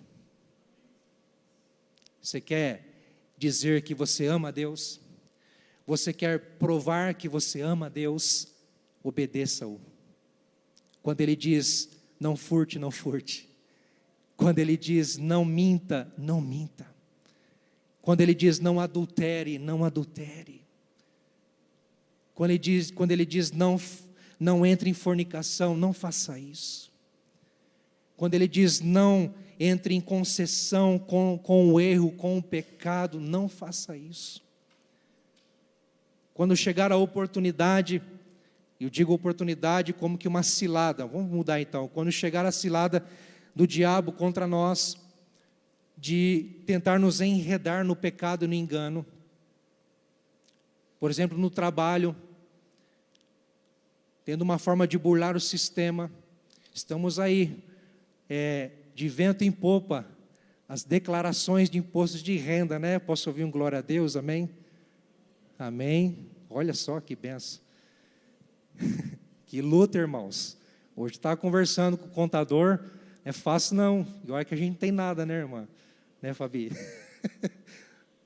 Speaker 3: Você quer dizer que você ama a Deus? Você quer provar que você ama a Deus? Obedeça-o. Quando Ele diz, não furte, não furte. Quando Ele diz, não minta, não minta. Quando Ele diz, não adultere, não adultere. Quando Ele diz não entre em fornicação, não faça isso. Quando Ele diz, não entre em concessão com o erro, com o pecado, não faça isso. Quando chegar a oportunidade, eu digo oportunidade como que uma cilada, vamos mudar então, quando chegar a cilada do diabo contra nós, de tentar nos enredar no pecado e no engano, por exemplo, no trabalho, tendo uma forma de burlar o sistema, estamos aí, de vento em popa, as declarações de impostos de renda, né? Posso ouvir um glória a Deus, amém? Amém, olha só que benção, que luta, irmãos. Hoje estava conversando com o contador, não é fácil não, e olha que a gente não tem nada, né, irmã? Né, Fabi?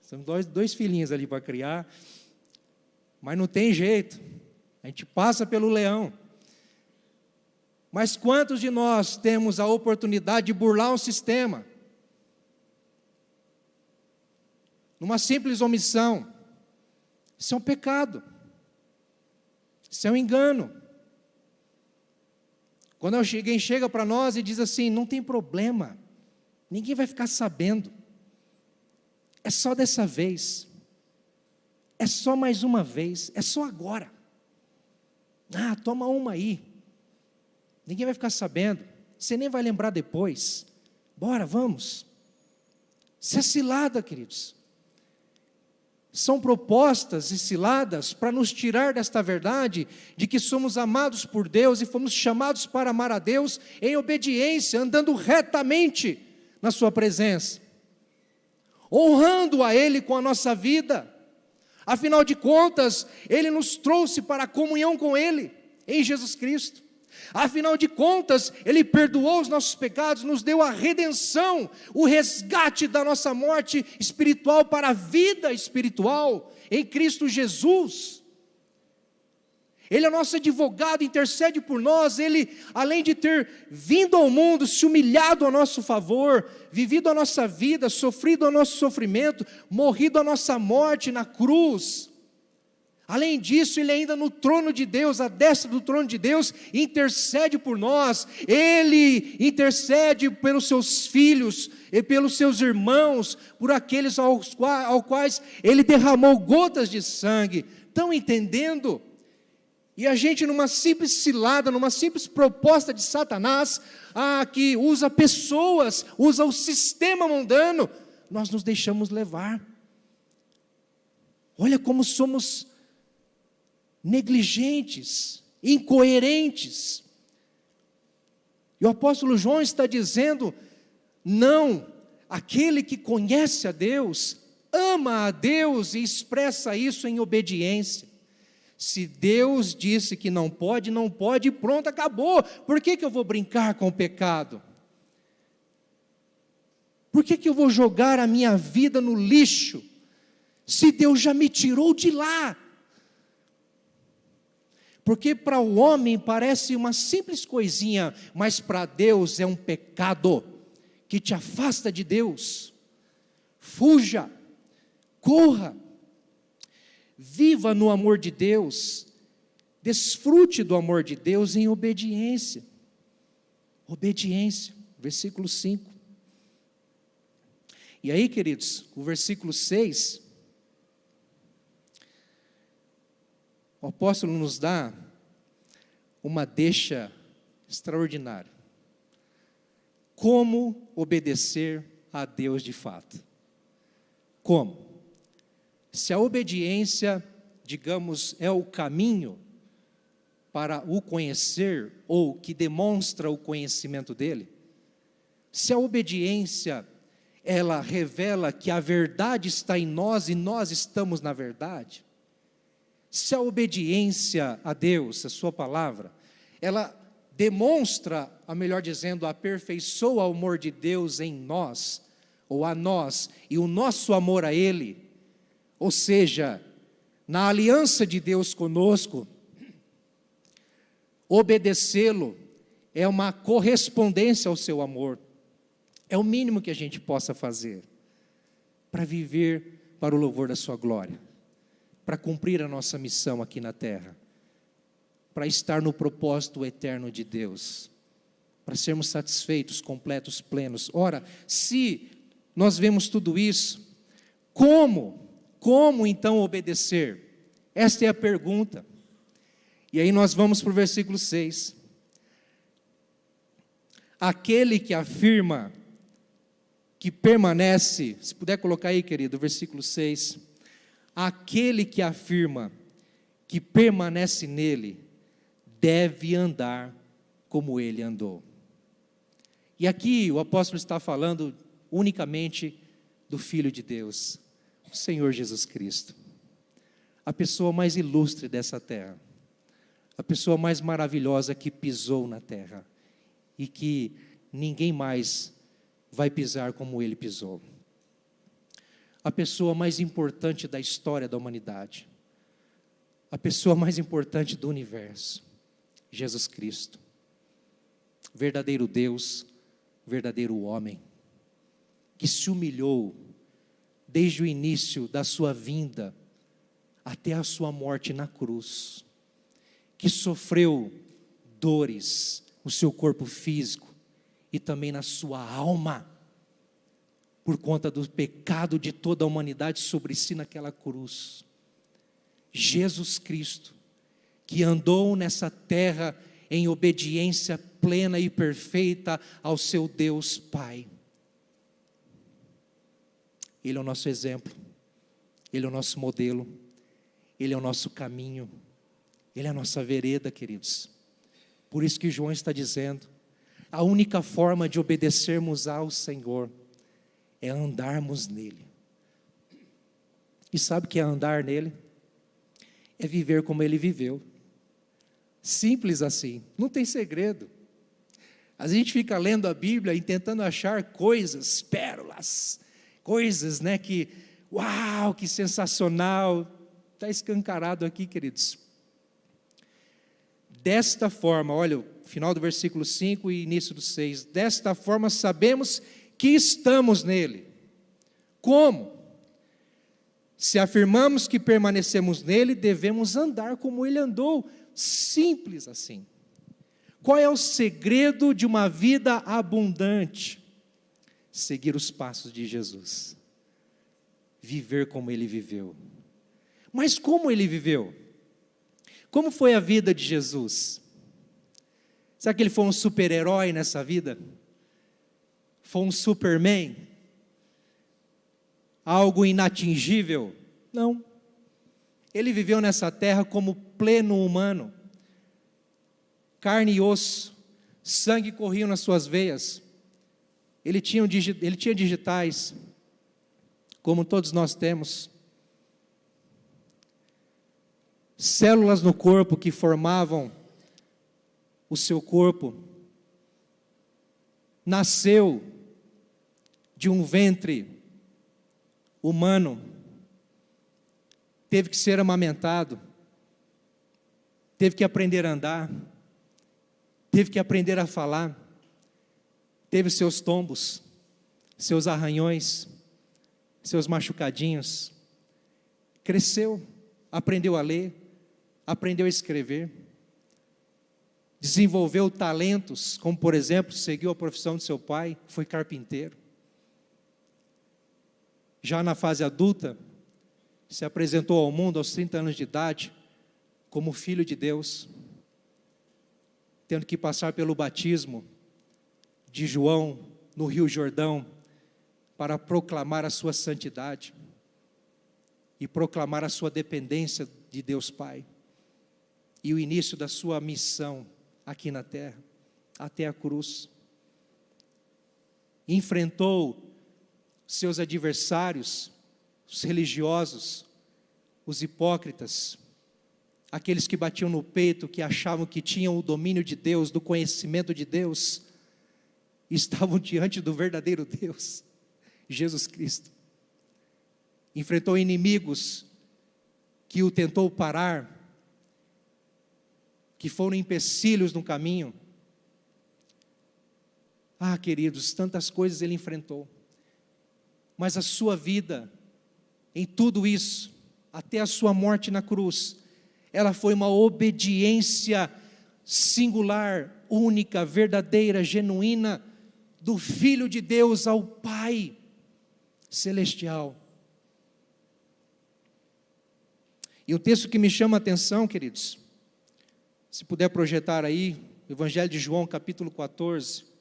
Speaker 3: São dois filhinhos ali para criar, mas não tem jeito, a gente passa pelo leão. Mas quantos de nós temos a oportunidade de burlar um sistema? Numa simples omissão. Isso é um pecado. Isso é um engano. Quando alguém chega para nós e diz assim, não tem problema, ninguém vai ficar sabendo, é só dessa vez, é só mais uma vez, é só agora, toma uma aí, ninguém vai ficar sabendo, você nem vai lembrar depois, bora, vamos. Isso é cilada, queridos. São propostas e ciladas para nos tirar desta verdade de que somos amados por Deus e fomos chamados para amar a Deus em obediência, andando retamente na sua presença, honrando a Ele com a nossa vida. Afinal de contas, Ele nos trouxe para a comunhão com Ele, em Jesus Cristo. Afinal de contas, Ele perdoou os nossos pecados, nos deu a redenção, o resgate da nossa morte espiritual para a vida espiritual, em Cristo Jesus. Ele é nosso advogado, intercede por nós. Ele, além de ter vindo ao mundo, se humilhado a nosso favor, vivido a nossa vida, sofrido o nosso sofrimento, morrido a nossa morte na cruz, além disso, Ele ainda no trono de Deus, à destra do trono de Deus, intercede por nós. Ele intercede pelos seus filhos e pelos seus irmãos, por aqueles aos quais Ele derramou gotas de sangue. Estão entendendo? E a gente, numa simples cilada, numa simples proposta de Satanás, que usa pessoas, usa o sistema mundano, nós nos deixamos levar. Olha como somos negligentes, incoerentes. E o apóstolo João está dizendo: não, aquele que conhece a Deus, ama a Deus e expressa isso em obediência. Se Deus disse que não pode, não pode, e pronto, acabou. Por que eu vou brincar com o pecado? Por que eu vou jogar a minha vida no lixo, se Deus já me tirou de lá? Porque para o homem parece uma simples coisinha, mas para Deus é um pecado que te afasta de Deus. Fuja, corra, viva no amor de Deus, desfrute do amor de Deus em obediência. Obediência, versículo 5. E aí, queridos, o versículo 6, o apóstolo nos dá uma deixa extraordinária. Como obedecer a Deus de fato? Como? Se a obediência, digamos, é o caminho para o conhecer, ou que demonstra o conhecimento dele, se a obediência, ela revela que a verdade está em nós e nós estamos na verdade, se a obediência a Deus, a sua palavra, ela demonstra, a melhor dizendo, aperfeiçoa o amor de Deus em nós, ou a nós, e o nosso amor a Ele, ou seja, na aliança de Deus conosco, obedecê-lo é uma correspondência ao seu amor. É o mínimo que a gente possa fazer para viver para o louvor da sua glória, para cumprir a nossa missão aqui na terra, para estar no propósito eterno de Deus, para sermos satisfeitos, completos, plenos. Ora, se nós vemos tudo isso, como então obedecer? Esta é a pergunta. E aí nós vamos para o versículo 6. Aquele que afirma que permanece, se puder colocar aí, querido, versículo 6. Aquele que afirma que permanece nele, deve andar como ele andou. E aqui o apóstolo está falando unicamente do Filho de Deus, o Senhor Jesus Cristo, a pessoa mais ilustre dessa terra, a pessoa mais maravilhosa que pisou na terra, e que ninguém mais vai pisar como ele pisou, a pessoa mais importante da história da humanidade, a pessoa mais importante do universo, Jesus Cristo, verdadeiro Deus, verdadeiro homem, que se humilhou desde o início da sua vinda até a sua morte na cruz, que sofreu dores no seu corpo físico e também na sua alma, por conta do pecado de toda a humanidade sobre si naquela cruz. Jesus Cristo, que andou nessa terra em obediência plena e perfeita ao seu Deus Pai. Ele é o nosso exemplo, Ele é o nosso modelo, Ele é o nosso caminho, Ele é a nossa vereda, queridos. Por isso que João está dizendo, a única forma de obedecermos ao Senhor é andarmos nele. E sabe o que é andar nele? É viver como ele viveu. Simples assim, não tem segredo. A gente fica lendo a Bíblia e tentando achar coisas, pérolas, coisas, né, que, uau, que sensacional. Está escancarado aqui, queridos. Desta forma, olha o final do versículo 5 e início do 6. Desta forma sabemos que estamos nele. Como? Se afirmamos que permanecemos nele, devemos andar como ele andou. Simples assim. Qual é o segredo de uma vida abundante? Seguir os passos de Jesus. Viver como ele viveu. Mas como ele viveu? Como foi a vida de Jesus? Será que ele foi um super-herói nessa vida? Foi um Superman? Algo inatingível? Não. Ele viveu nessa terra como pleno humano. Carne e osso, sangue corriam nas suas veias. Ele tinha digitais, como todos nós temos. Células no corpo que formavam o seu corpo. Nasceu de um ventre humano. Teve que ser amamentado. Teve que aprender a andar. Teve que aprender a falar. Teve seus tombos, seus arranhões, seus machucadinhos. Cresceu, aprendeu a ler, aprendeu a escrever, desenvolveu talentos, como por exemplo, seguiu a profissão de seu pai, foi carpinteiro. Já na fase adulta, se apresentou ao mundo aos 30 anos de idade, como filho de Deus, tendo que passar pelo batismo de João no Rio Jordão, para proclamar a sua santidade, e proclamar a sua dependência de Deus Pai, e o início da sua missão aqui na terra, até a cruz. Enfrentou seus adversários, os religiosos, os hipócritas, aqueles que batiam no peito, que achavam que tinham o domínio de Deus, do conhecimento de Deus, e estavam diante do verdadeiro Deus, Jesus Cristo. Enfrentou inimigos que o tentou parar, que foram empecilhos no caminho. Ah, queridos, tantas coisas ele enfrentou. Mas a sua vida, em tudo isso, até a sua morte na cruz, ela foi uma obediência singular, única, verdadeira, genuína, do Filho de Deus ao Pai Celestial. E o texto que me chama a atenção, queridos, se puder projetar aí, Evangelho de João, capítulo 14.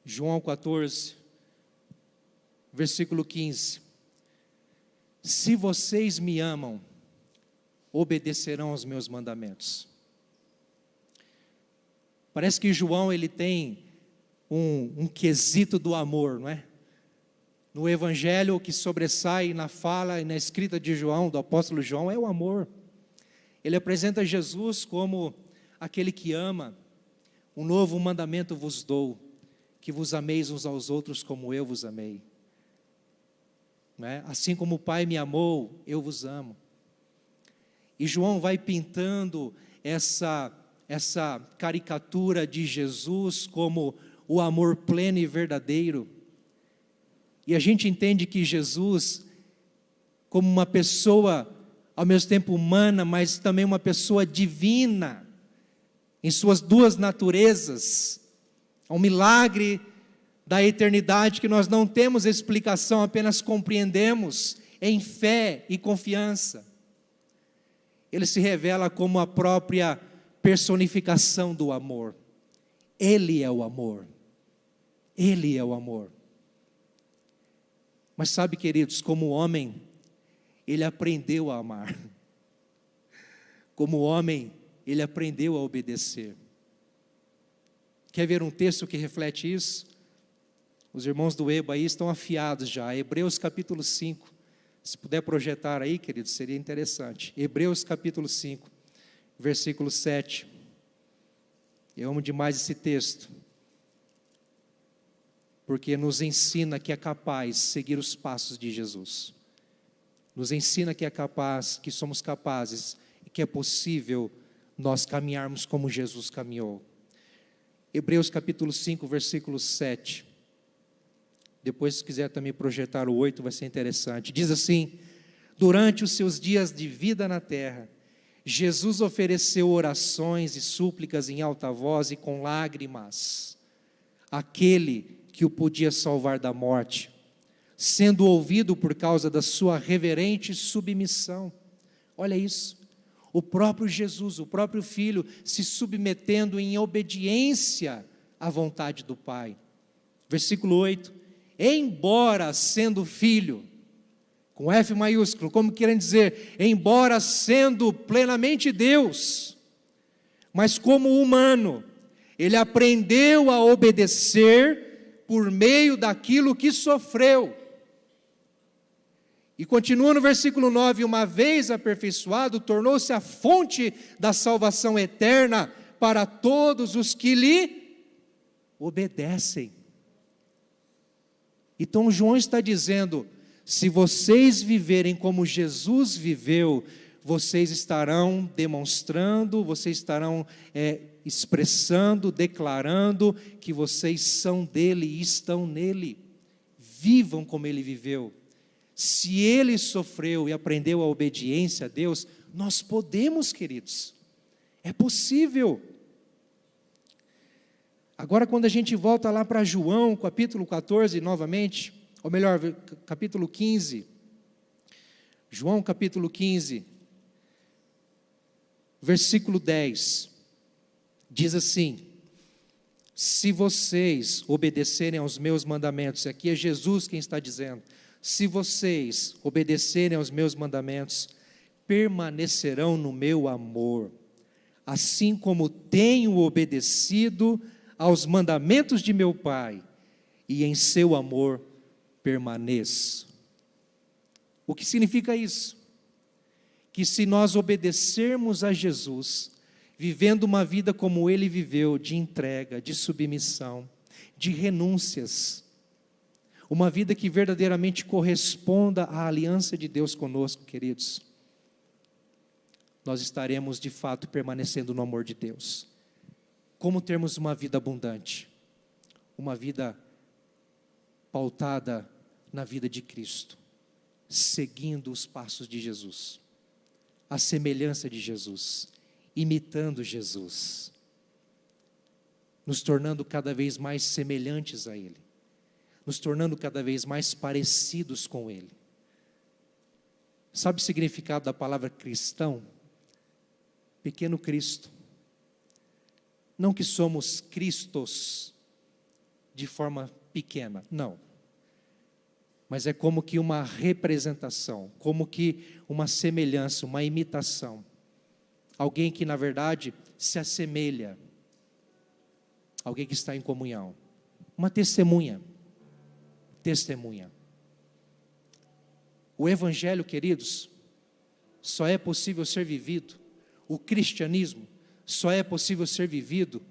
Speaker 3: João 14, versículo 15. Se vocês me amam, obedecerão aos meus mandamentos. Parece que João ele tem um quesito do amor, não é? No Evangelho, o que sobressai na fala e na escrita de João, do apóstolo João, é o amor. Ele apresenta Jesus como aquele que ama. Um novo mandamento vos dou, que vos ameis uns aos outros como eu vos amei. Não é? Assim como o Pai me amou, eu vos amo. E João vai pintando essa caricatura de Jesus como o amor pleno e verdadeiro. E a gente entende que Jesus, como uma pessoa ao mesmo tempo humana, mas também uma pessoa divina, em suas duas naturezas, é um milagre da eternidade que nós não temos explicação, apenas compreendemos em fé e confiança. Ele se revela como a própria personificação do amor. Ele é o amor. Ele é o amor. Mas sabe, queridos, como homem, ele aprendeu a amar. Como homem, ele aprendeu a obedecer. Quer ver um texto que reflete isso? Os irmãos do EBA aí estão afiados já. Hebreus capítulo 5. Se puder projetar aí, queridos, seria interessante. Hebreus capítulo 5, versículo 7. Eu amo demais esse texto, porque nos ensina que é capaz de seguir os passos de Jesus. Nos ensina que é capaz, que somos capazes e que é possível nós caminharmos como Jesus caminhou. Hebreus capítulo 5, versículo 7. Depois, se quiser também projetar o 8, vai ser interessante. Diz assim: durante os seus dias de vida na terra, Jesus ofereceu orações e súplicas em alta voz e com lágrimas àquele que o podia salvar da morte, sendo ouvido por causa da sua reverente submissão. Olha isso, o próprio Jesus, o próprio Filho, se submetendo em obediência à vontade do Pai. Versículo 8: embora sendo Filho, com F maiúsculo, como querem dizer, embora sendo plenamente Deus, mas como humano, ele aprendeu a obedecer por meio daquilo que sofreu. E continua no versículo 9: uma vez aperfeiçoado, tornou-se a fonte da salvação eterna para todos os que lhe obedecem. Então João está dizendo: se vocês viverem como Jesus viveu, vocês estarão demonstrando, vocês estarão expressando, declarando que vocês são dele e estão nele. Vivam como ele viveu. Se ele sofreu e aprendeu a obediência a Deus, nós podemos, queridos. É possível. Agora, quando a gente volta lá para João, capítulo 14, novamente, ou melhor, capítulo 15, João capítulo 15, versículo 10, diz assim: se vocês obedecerem aos meus mandamentos, aqui é Jesus quem está dizendo, se vocês obedecerem aos meus mandamentos, permanecerão no meu amor, assim como tenho obedecido aos mandamentos de meu Pai, e em seu amor permaneço. O que significa isso? Que se nós obedecermos a Jesus, vivendo uma vida como ele viveu, de entrega, de submissão, de renúncias, uma vida que verdadeiramente corresponda à aliança de Deus conosco, queridos, nós estaremos de fato permanecendo no amor de Deus. Como termos uma vida abundante, uma vida pautada na vida de Cristo, seguindo os passos de Jesus, a semelhança de Jesus, imitando Jesus, nos tornando cada vez mais semelhantes a Ele, nos tornando cada vez mais parecidos com Ele. Sabe o significado da palavra cristão? Pequeno Cristo. Não que somos Cristos de forma pequena, não. Mas é como que uma representação, como que uma semelhança, uma imitação. Alguém que na verdade se assemelha. Alguém que está em comunhão. Uma testemunha. Testemunha. O Evangelho, queridos, só é possível ser vivido. O cristianismo só é possível ser vivido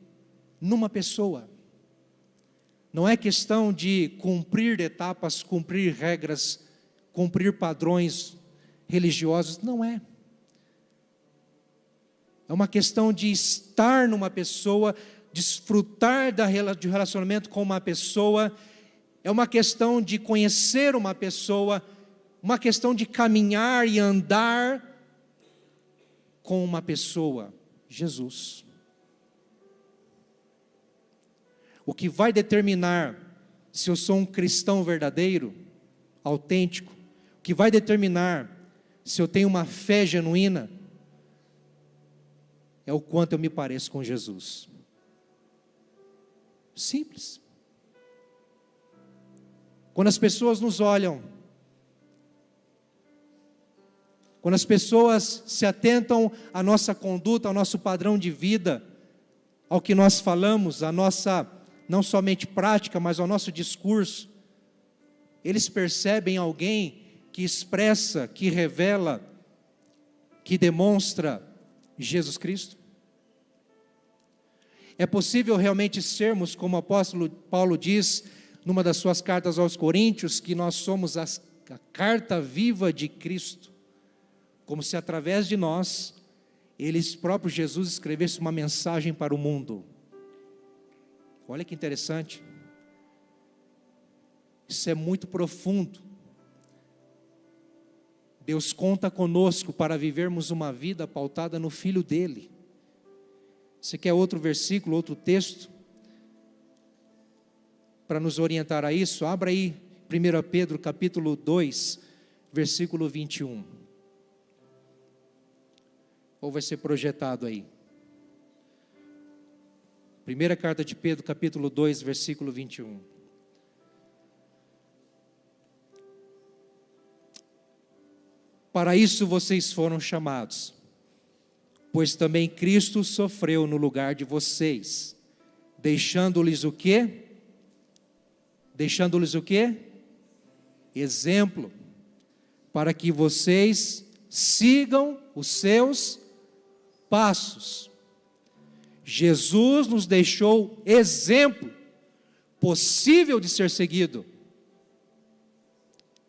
Speaker 3: numa pessoa. Não é questão de cumprir etapas, cumprir regras, cumprir padrões religiosos, não é. É uma questão de estar numa pessoa, desfrutar de relacionamento com uma pessoa, é uma questão de conhecer uma pessoa, uma questão de caminhar e andar com uma pessoa, Jesus. O que vai determinar se eu sou um cristão verdadeiro, autêntico, o que vai determinar se eu tenho uma fé genuína, é o quanto eu me pareço com Jesus. Simples. Quando as pessoas nos olham, quando as pessoas se atentam à nossa conduta, ao nosso padrão de vida, ao que nós falamos, à nossa, não somente prática, mas ao nosso discurso, eles percebem alguém que expressa, que revela, que demonstra Jesus Cristo? É possível realmente sermos, como o apóstolo Paulo diz, numa das suas cartas aos Coríntios, que nós somos a carta viva de Cristo, como se através de nós, Ele próprio Jesus escrevesse uma mensagem para o mundo. Olha que interessante. Isso é muito profundo. Deus conta conosco para vivermos uma vida pautada no Filho dEle. Você quer outro versículo, outro texto? Para nos orientar a isso, abra aí 1 Pedro capítulo 2, versículo 21. Ou vai ser projetado aí? Primeira carta de Pedro, capítulo 2, versículo 21. Para isso vocês foram chamados, pois também Cristo sofreu no lugar de vocês, deixando-lhes o quê? Deixando-lhes o quê? Exemplo, para que vocês sigam os seus passos. Jesus nos deixou exemplo, possível de ser seguido,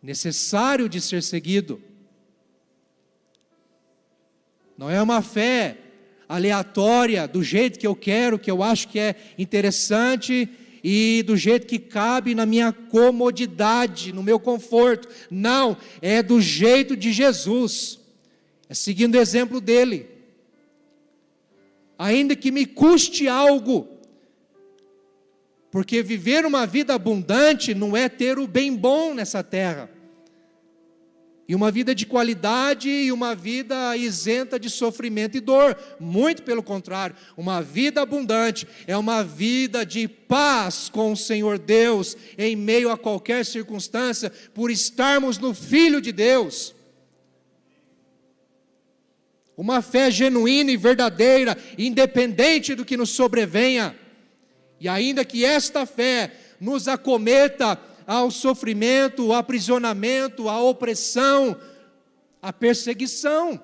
Speaker 3: necessário de ser seguido. Não é uma fé aleatória, do jeito que eu quero, que eu acho que é interessante e do jeito que cabe na minha comodidade, no meu conforto. Não, é do jeito de Jesus, é seguindo o exemplo dele. Ainda que me custe algo, porque viver uma vida abundante não é ter o bem bom nessa terra, e uma vida de qualidade e uma vida isenta de sofrimento e dor. Muito pelo contrário, uma vida abundante é uma vida de paz com o Senhor Deus, em meio a qualquer circunstância, por estarmos no Filho de Deus. Uma fé genuína e verdadeira, independente do que nos sobrevenha. E ainda que esta fé nos acometa ao sofrimento, ao aprisionamento, à opressão, à perseguição.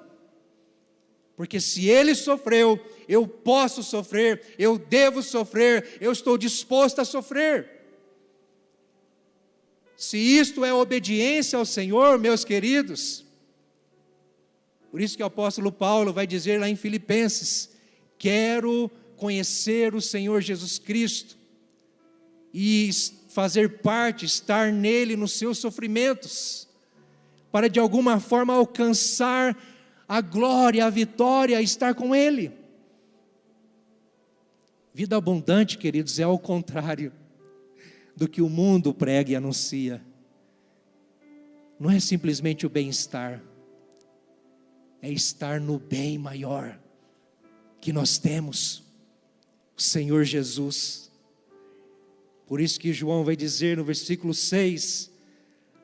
Speaker 3: Porque se Ele sofreu, eu posso sofrer, eu devo sofrer, eu estou disposto a sofrer. Se isto é obediência ao Senhor, meus queridos, por isso que o apóstolo Paulo vai dizer lá em Filipenses: quero conhecer o Senhor Jesus Cristo e fazer parte, estar nele nos seus sofrimentos, para de alguma forma alcançar a glória, a vitória, estar com ele. Vida abundante, queridos, é ao contrário do que o mundo prega e anuncia. Não é simplesmente o bem-estar, é estar no bem maior que nós temos, o Senhor Jesus. Por isso que João vai dizer no versículo 6,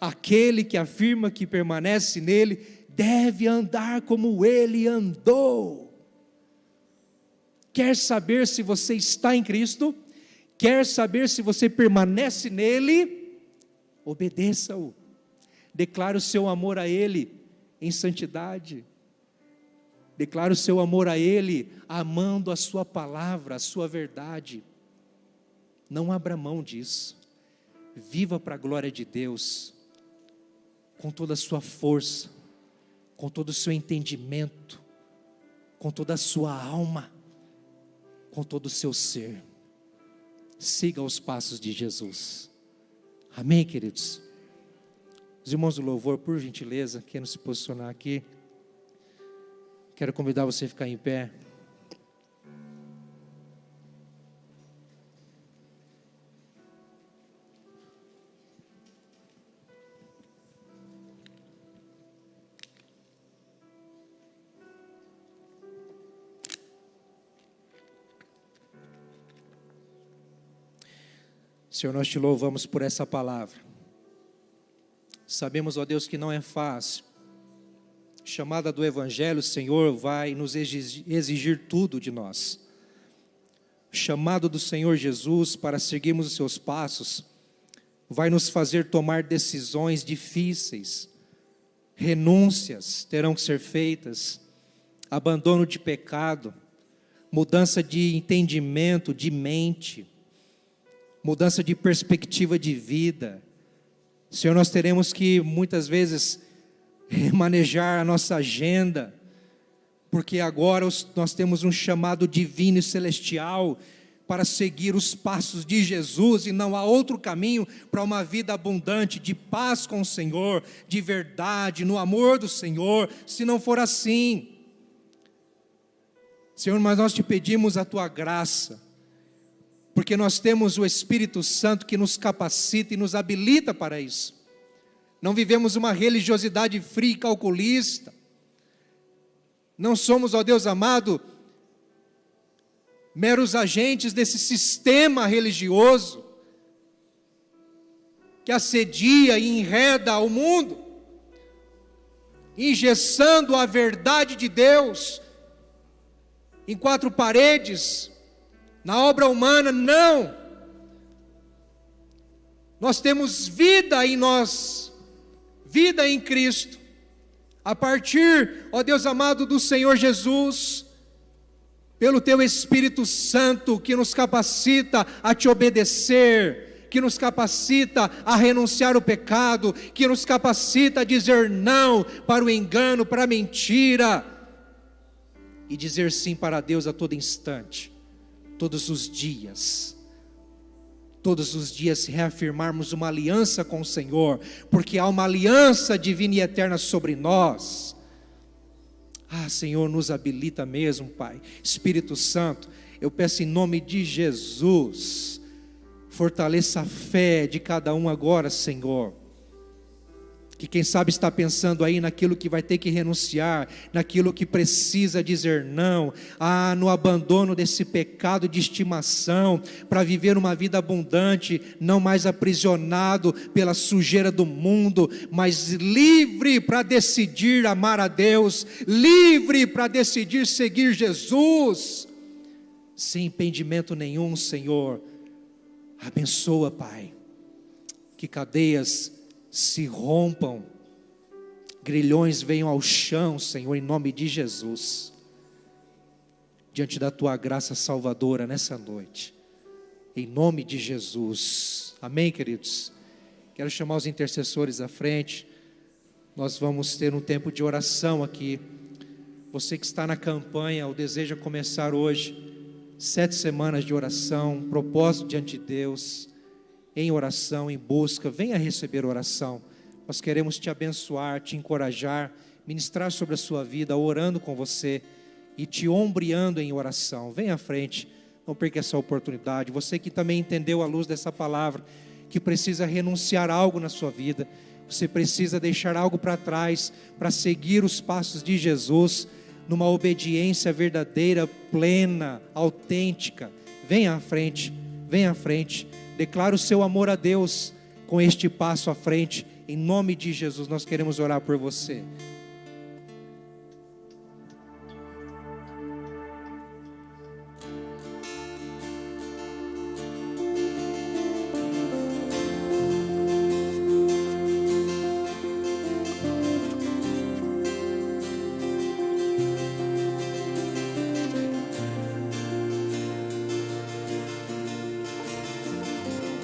Speaker 3: aquele que afirma que permanece nele, deve andar como ele andou. Quer saber se você está em Cristo? Quer saber se você permanece nele? Obedeça-o, declare o seu amor a ele em santidade, declare o seu amor a ele, amando a sua palavra, a sua verdade. Não abra mão disso, viva para a glória de Deus, com toda a sua força, com todo o seu entendimento, com toda a sua alma, com todo o seu ser. Siga os passos de Jesus. Amém, queridos? Os irmãos do louvor, por gentileza, querem se posicionar aqui. Quero convidar você a ficar em pé. Senhor, nós te louvamos por essa palavra. Sabemos, ó Deus, que não é fácil. Chamada do Evangelho, Senhor, vai nos exigir tudo de nós. Chamado do Senhor Jesus para seguirmos os seus passos, vai nos fazer tomar decisões difíceis. Renúncias terão que ser feitas, abandono de pecado, mudança de entendimento, de mente. mudança de perspectiva de vida. Senhor, nós teremos que muitas vezes remanejar a nossa agenda, porque agora nós temos um chamado divino e celestial para seguir os passos de Jesus, e não há outro caminho para uma vida abundante, de paz com o Senhor, de verdade, no amor do Senhor, se não for assim. Senhor, mas nós te pedimos a tua graça, porque nós temos o Espírito Santo que nos capacita e nos habilita para isso. Não vivemos uma religiosidade fria e calculista, não somos, ó Deus amado, meros agentes desse sistema religioso que assedia e enreda o mundo, engessando a verdade de Deus em quatro paredes, na obra humana. Não, nós temos vida em nós, vida em Cristo, a partir, ó Deus amado, do Senhor Jesus, pelo Teu Espírito Santo, que nos capacita a Te obedecer, que nos capacita a renunciar ao pecado, que nos capacita a dizer não para o engano, para a mentira, e dizer sim para Deus a todo instante, todos os dias reafirmarmos uma aliança com o Senhor, porque há uma aliança divina e eterna sobre nós. Senhor, nos habilita mesmo, Pai. Espírito Santo, eu peço em nome de Jesus, fortaleça a fé de cada um agora, Senhor, que quem sabe está pensando aí naquilo que vai ter que renunciar, naquilo que precisa dizer não, no abandono desse pecado de estimação, para viver uma vida abundante, não mais aprisionado pela sujeira do mundo, mas livre para decidir amar a Deus, livre para decidir seguir Jesus, sem impedimento nenhum, Senhor. Abençoa, Pai, que cadeias se rompam, grilhões venham ao chão, Senhor, em nome de Jesus, diante da Tua graça salvadora nessa noite, em nome de Jesus, amém, queridos? Quero chamar os intercessores à frente, nós vamos ter um tempo de oração aqui. Você que está na campanha, ou deseja começar hoje, 7 semanas de oração, propósito diante de Deus, em oração, em busca, venha receber oração. Nós queremos te abençoar, te encorajar, ministrar sobre a sua vida, orando com você e te ombreando em oração. Venha à frente, não perca essa oportunidade. Você que também entendeu à luz dessa palavra, que precisa renunciar a algo na sua vida, você precisa deixar algo para trás, para seguir os passos de Jesus, numa obediência verdadeira, plena, autêntica. Venha à frente, venha à frente. Declara o seu amor a Deus com este passo à frente. Em nome de Jesus, nós queremos orar por você.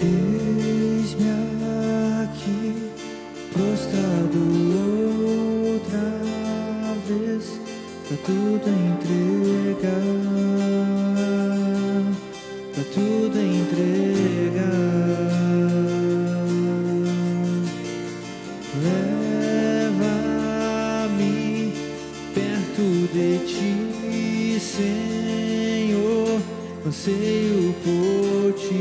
Speaker 2: Eis-me aqui, prostrado outra vez, pra tudo entregar, pra tudo entregar. Leva-me perto de ti, Senhor, anseio por ti.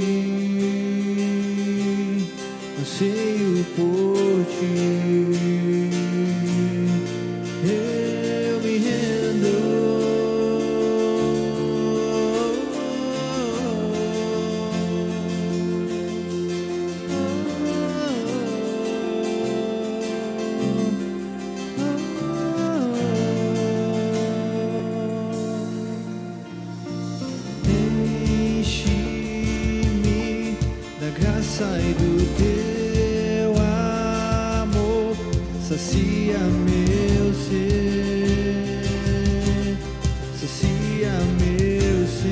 Speaker 2: Anseio por ti, eu me rendo. Enche-me da graça e do teu amor, sacia meu ser, sacia meu ser.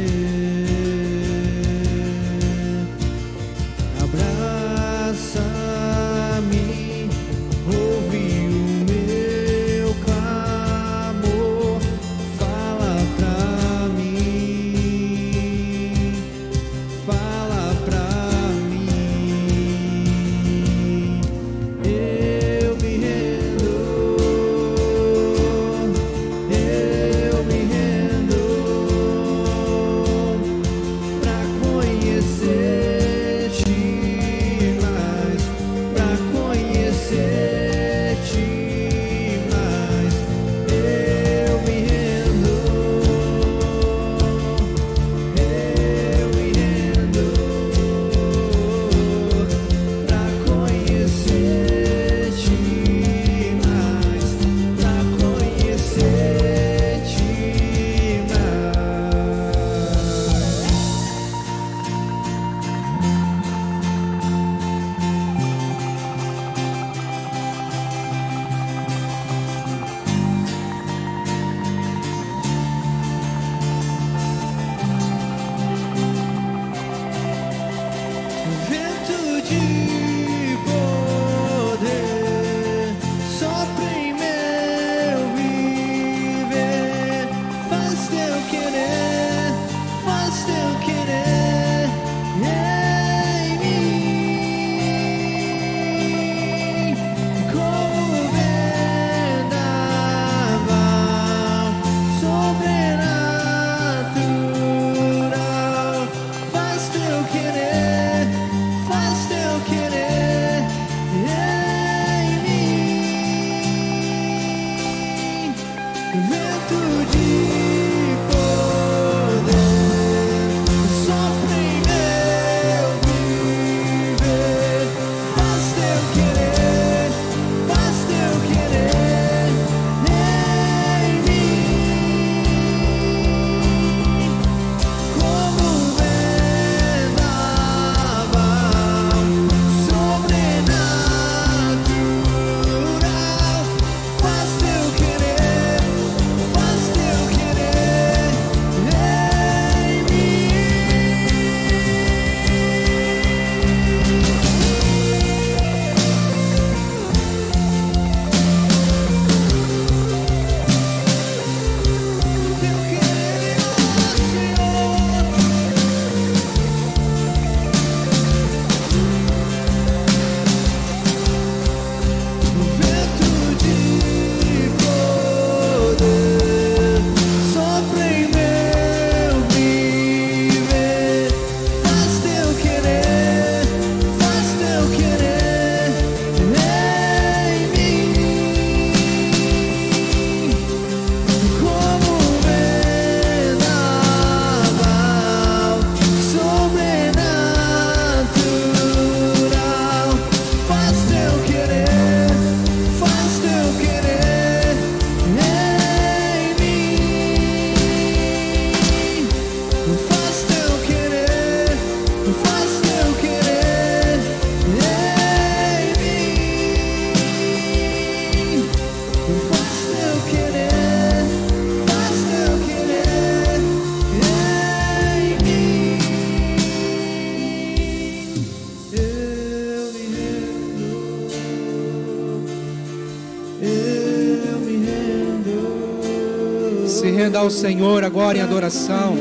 Speaker 3: Se renda ao Senhor agora em adoração.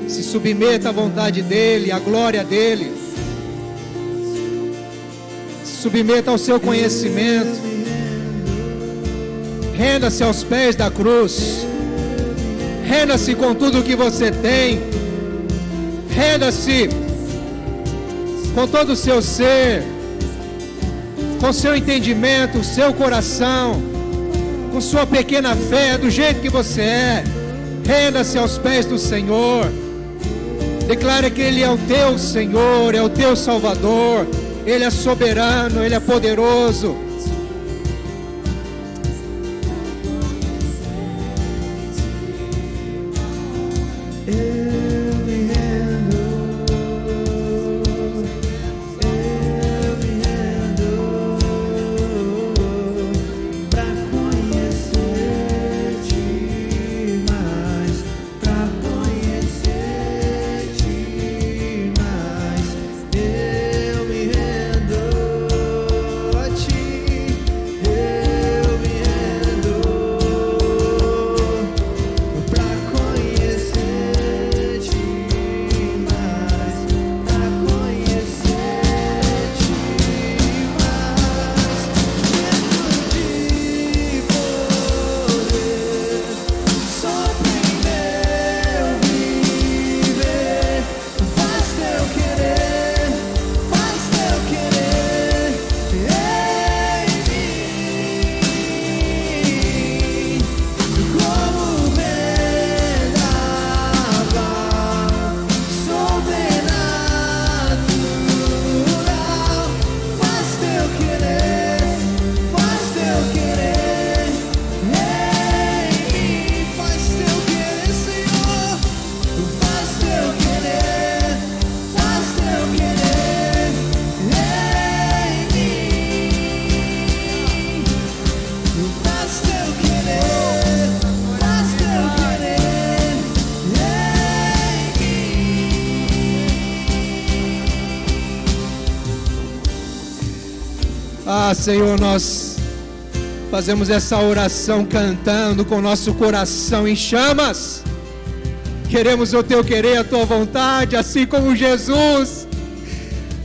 Speaker 3: Se submeta à vontade dEle, à glória dEle. Se submeta ao seu conhecimento. Renda-se aos pés da cruz. Renda-se com tudo o que você tem. Renda-se com todo o seu ser, com seu entendimento, seu coração, com sua pequena fé, do jeito que você é. Renda-se aos pés do Senhor. Declara que Ele é o teu Senhor, é o teu Salvador. Ele é soberano, Ele é poderoso. Senhor, nós fazemos essa oração cantando com nosso coração em chamas. Queremos o teu querer, a tua vontade, assim como Jesus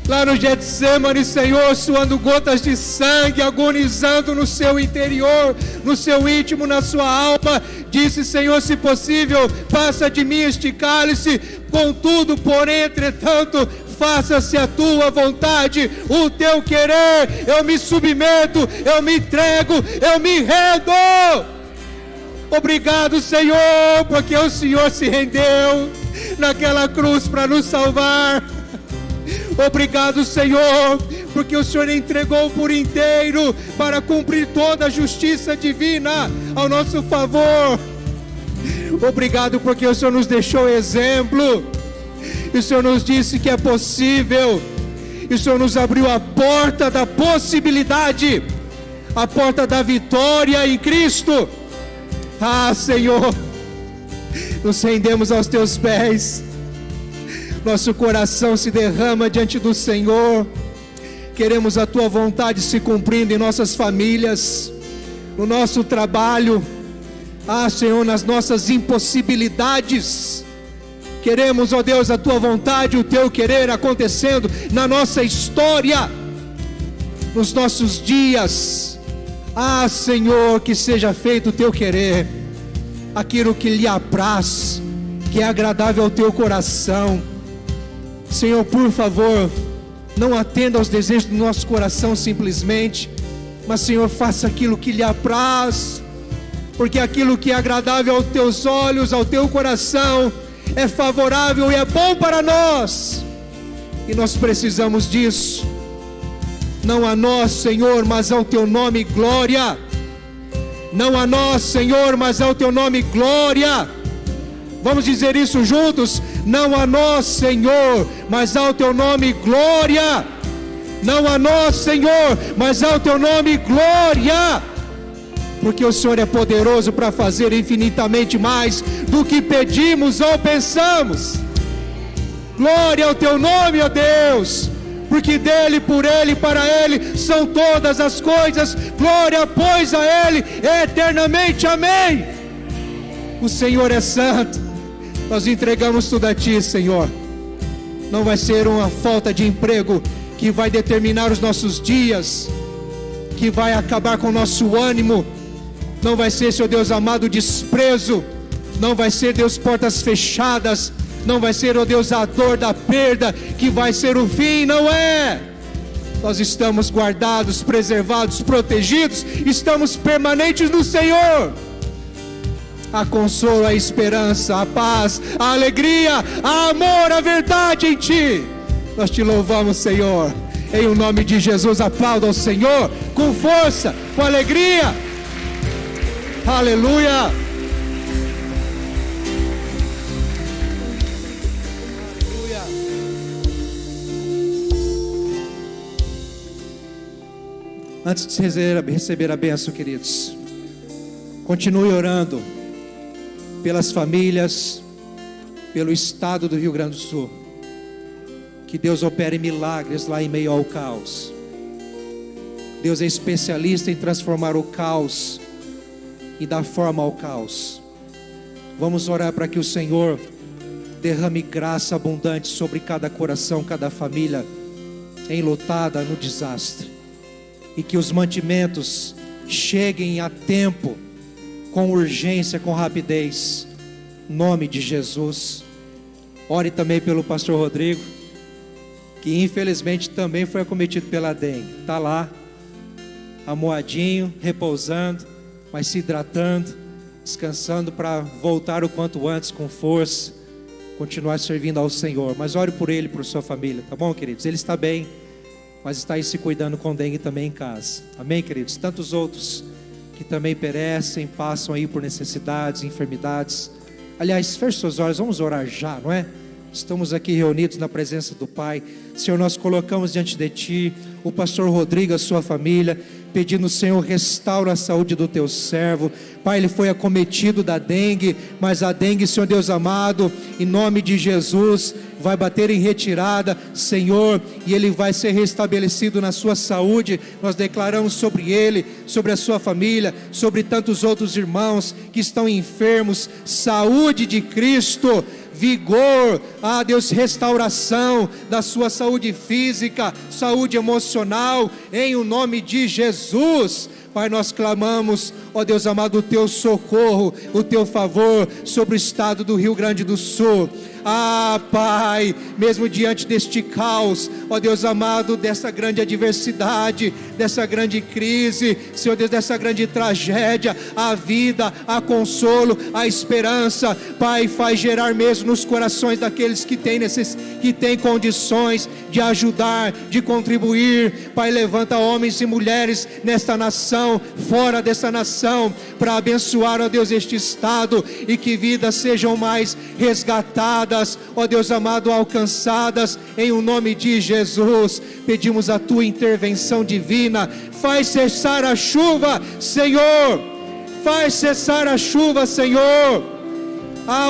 Speaker 3: lá no Getsemane, Senhor, suando gotas de sangue, agonizando no seu interior, no seu íntimo, na sua alma, disse: Senhor, se possível, passa de mim este cálice, contudo, porém, entretanto, faça-se a tua vontade, o teu querer. Eu me submeto, eu me entrego, eu me rendo. Obrigado, Senhor, porque o Senhor se rendeu naquela cruz para nos salvar. Obrigado, Senhor, porque o Senhor entregou por inteiro para cumprir toda a justiça divina ao nosso favor. Obrigado porque o Senhor nos deixou exemplo. E o Senhor nos disse que é possível. E o Senhor nos abriu a porta da possibilidade, a porta da vitória em Cristo. Ah, Senhor, nos rendemos aos teus pés. Nosso coração se derrama diante do Senhor. Queremos a tua vontade se cumprindo em nossas famílias, no nosso trabalho. Ah, Senhor, nas nossas impossibilidades. Queremos, ó Deus, a tua vontade, o teu querer acontecendo na nossa história, nos nossos dias. Ah, Senhor, que seja feito o teu querer, aquilo que lhe apraz, que é agradável ao teu coração. Senhor, por favor, não atenda aos desejos do nosso coração simplesmente, mas, Senhor, faça aquilo que lhe apraz, porque aquilo que é agradável aos teus olhos, ao teu coração, é favorável e é bom para nós, e nós precisamos disso. Não a nós, Senhor, mas ao teu nome glória. Não a nós, Senhor, mas ao teu nome glória. Vamos dizer isso juntos? Não a nós, Senhor, mas ao teu nome glória. Não a nós, Senhor, mas ao teu nome glória. Porque o Senhor é poderoso para fazer infinitamente mais do que pedimos ou pensamos. Glória ao teu nome, ó Deus, porque dele, por ele, para ele são todas as coisas. Glória, pois, a ele eternamente, amém. O Senhor é santo. Nós entregamos tudo a Ti, Senhor. Não vai ser uma falta de emprego que vai determinar os nossos dias, que vai acabar com o nosso ânimo. Não vai ser, Senhor Deus amado, desprezo. Não vai ser, Deus, portas fechadas. Não vai ser, ó Deus, a dor da perda que vai ser o fim. Não é. Nós estamos guardados, preservados, protegidos. Estamos permanentes no Senhor. Há consolo, a esperança, a paz, a alegria, a amor, a verdade em Ti. Nós Te louvamos, Senhor. Em o nome de Jesus, aplauda ao Senhor com força, com alegria. Aleluia. Aleluia. Antes de receber a bênção, queridos, continue orando pelas famílias, pelo estado do Rio Grande do Sul. Que Deus opere milagres lá em meio ao caos. Deus é especialista em transformar o caos e dar forma ao caos. Vamos orar para que o Senhor derrame graça abundante sobre cada coração, cada família enlutada no desastre, e que os mantimentos cheguem a tempo, com urgência, com rapidez, em nome de Jesus. Ore também pelo pastor Rodrigo, que infelizmente também foi acometido pela dengue. Está lá, amoadinho, repousando, mas se hidratando, descansando para voltar o quanto antes com força, continuar servindo ao Senhor. Mas ore por ele e por sua família, tá bom, queridos? Ele está bem, mas está aí se cuidando com dengue também em casa. Amém, queridos? Tantos outros que também perecem, passam aí por necessidades, enfermidades. Aliás, feche seus olhos, vamos orar já, não é? Estamos aqui reunidos na presença do Pai. Senhor, nós colocamos diante de Ti o pastor Rodrigo, a sua família, pedindo, Senhor, restaura a saúde do Teu servo. Pai, ele foi acometido da dengue, mas a dengue, Senhor Deus amado, em nome de Jesus, vai bater em retirada, Senhor, e ele vai ser restabelecido na sua saúde. Nós declaramos sobre ele, sobre a sua família, sobre tantos outros irmãos que estão enfermos, saúde de Cristo, vigor, Deus, restauração da sua saúde física, saúde emocional, em o nome de Jesus. Pai, nós clamamos, ó Deus amado, o Teu socorro, o Teu favor sobre o estado do Rio Grande do Sul. Pai, mesmo diante deste caos, ó Deus amado, dessa grande adversidade, dessa grande crise, Senhor Deus, dessa grande tragédia, a vida, a consolo, a esperança, Pai, faz gerar mesmo nos corações daqueles que têm condições de ajudar, de contribuir. Pai, levanta homens e mulheres nesta nação, fora dessa nação, para abençoar, ó Deus, este estado, e que vidas sejam mais resgatadas, ó Deus amado, alcançadas, em o nome de Jesus. Pedimos a Tua intervenção divina. Faz cessar a chuva, Senhor. Faz cessar a chuva, Senhor.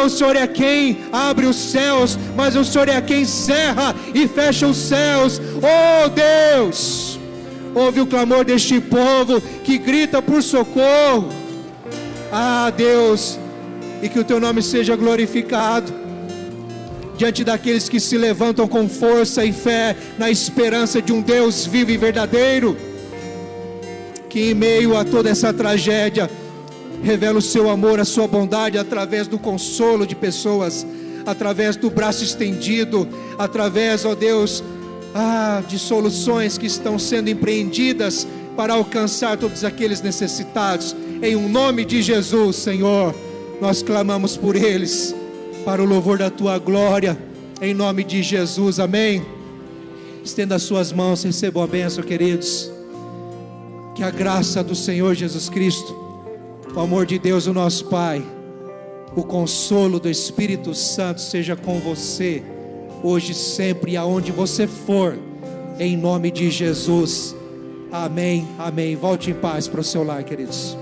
Speaker 3: O Senhor é quem abre os céus, mas o Senhor é quem cerra e fecha os céus. Oh Deus, ouve o clamor deste povo que grita por socorro. Deus, e que o Teu nome seja glorificado diante daqueles que se levantam com força e fé, na esperança de um Deus vivo e verdadeiro, que em meio a toda essa tragédia, revela o Seu amor, a Sua bondade, através do consolo de pessoas, através do braço estendido, através, ó Deus, de soluções que estão sendo empreendidas para alcançar todos aqueles necessitados. Em um nome de Jesus, Senhor, nós clamamos por eles, para o louvor da Tua glória, em nome de Jesus, amém. Estenda as suas mãos, recebam a bênção, queridos. Que a graça do Senhor Jesus Cristo, o amor de Deus, o nosso Pai, o consolo do Espírito Santo seja com você, hoje, sempre, e aonde você for, em nome de Jesus, amém, amém. Volte em paz para o seu lar, queridos.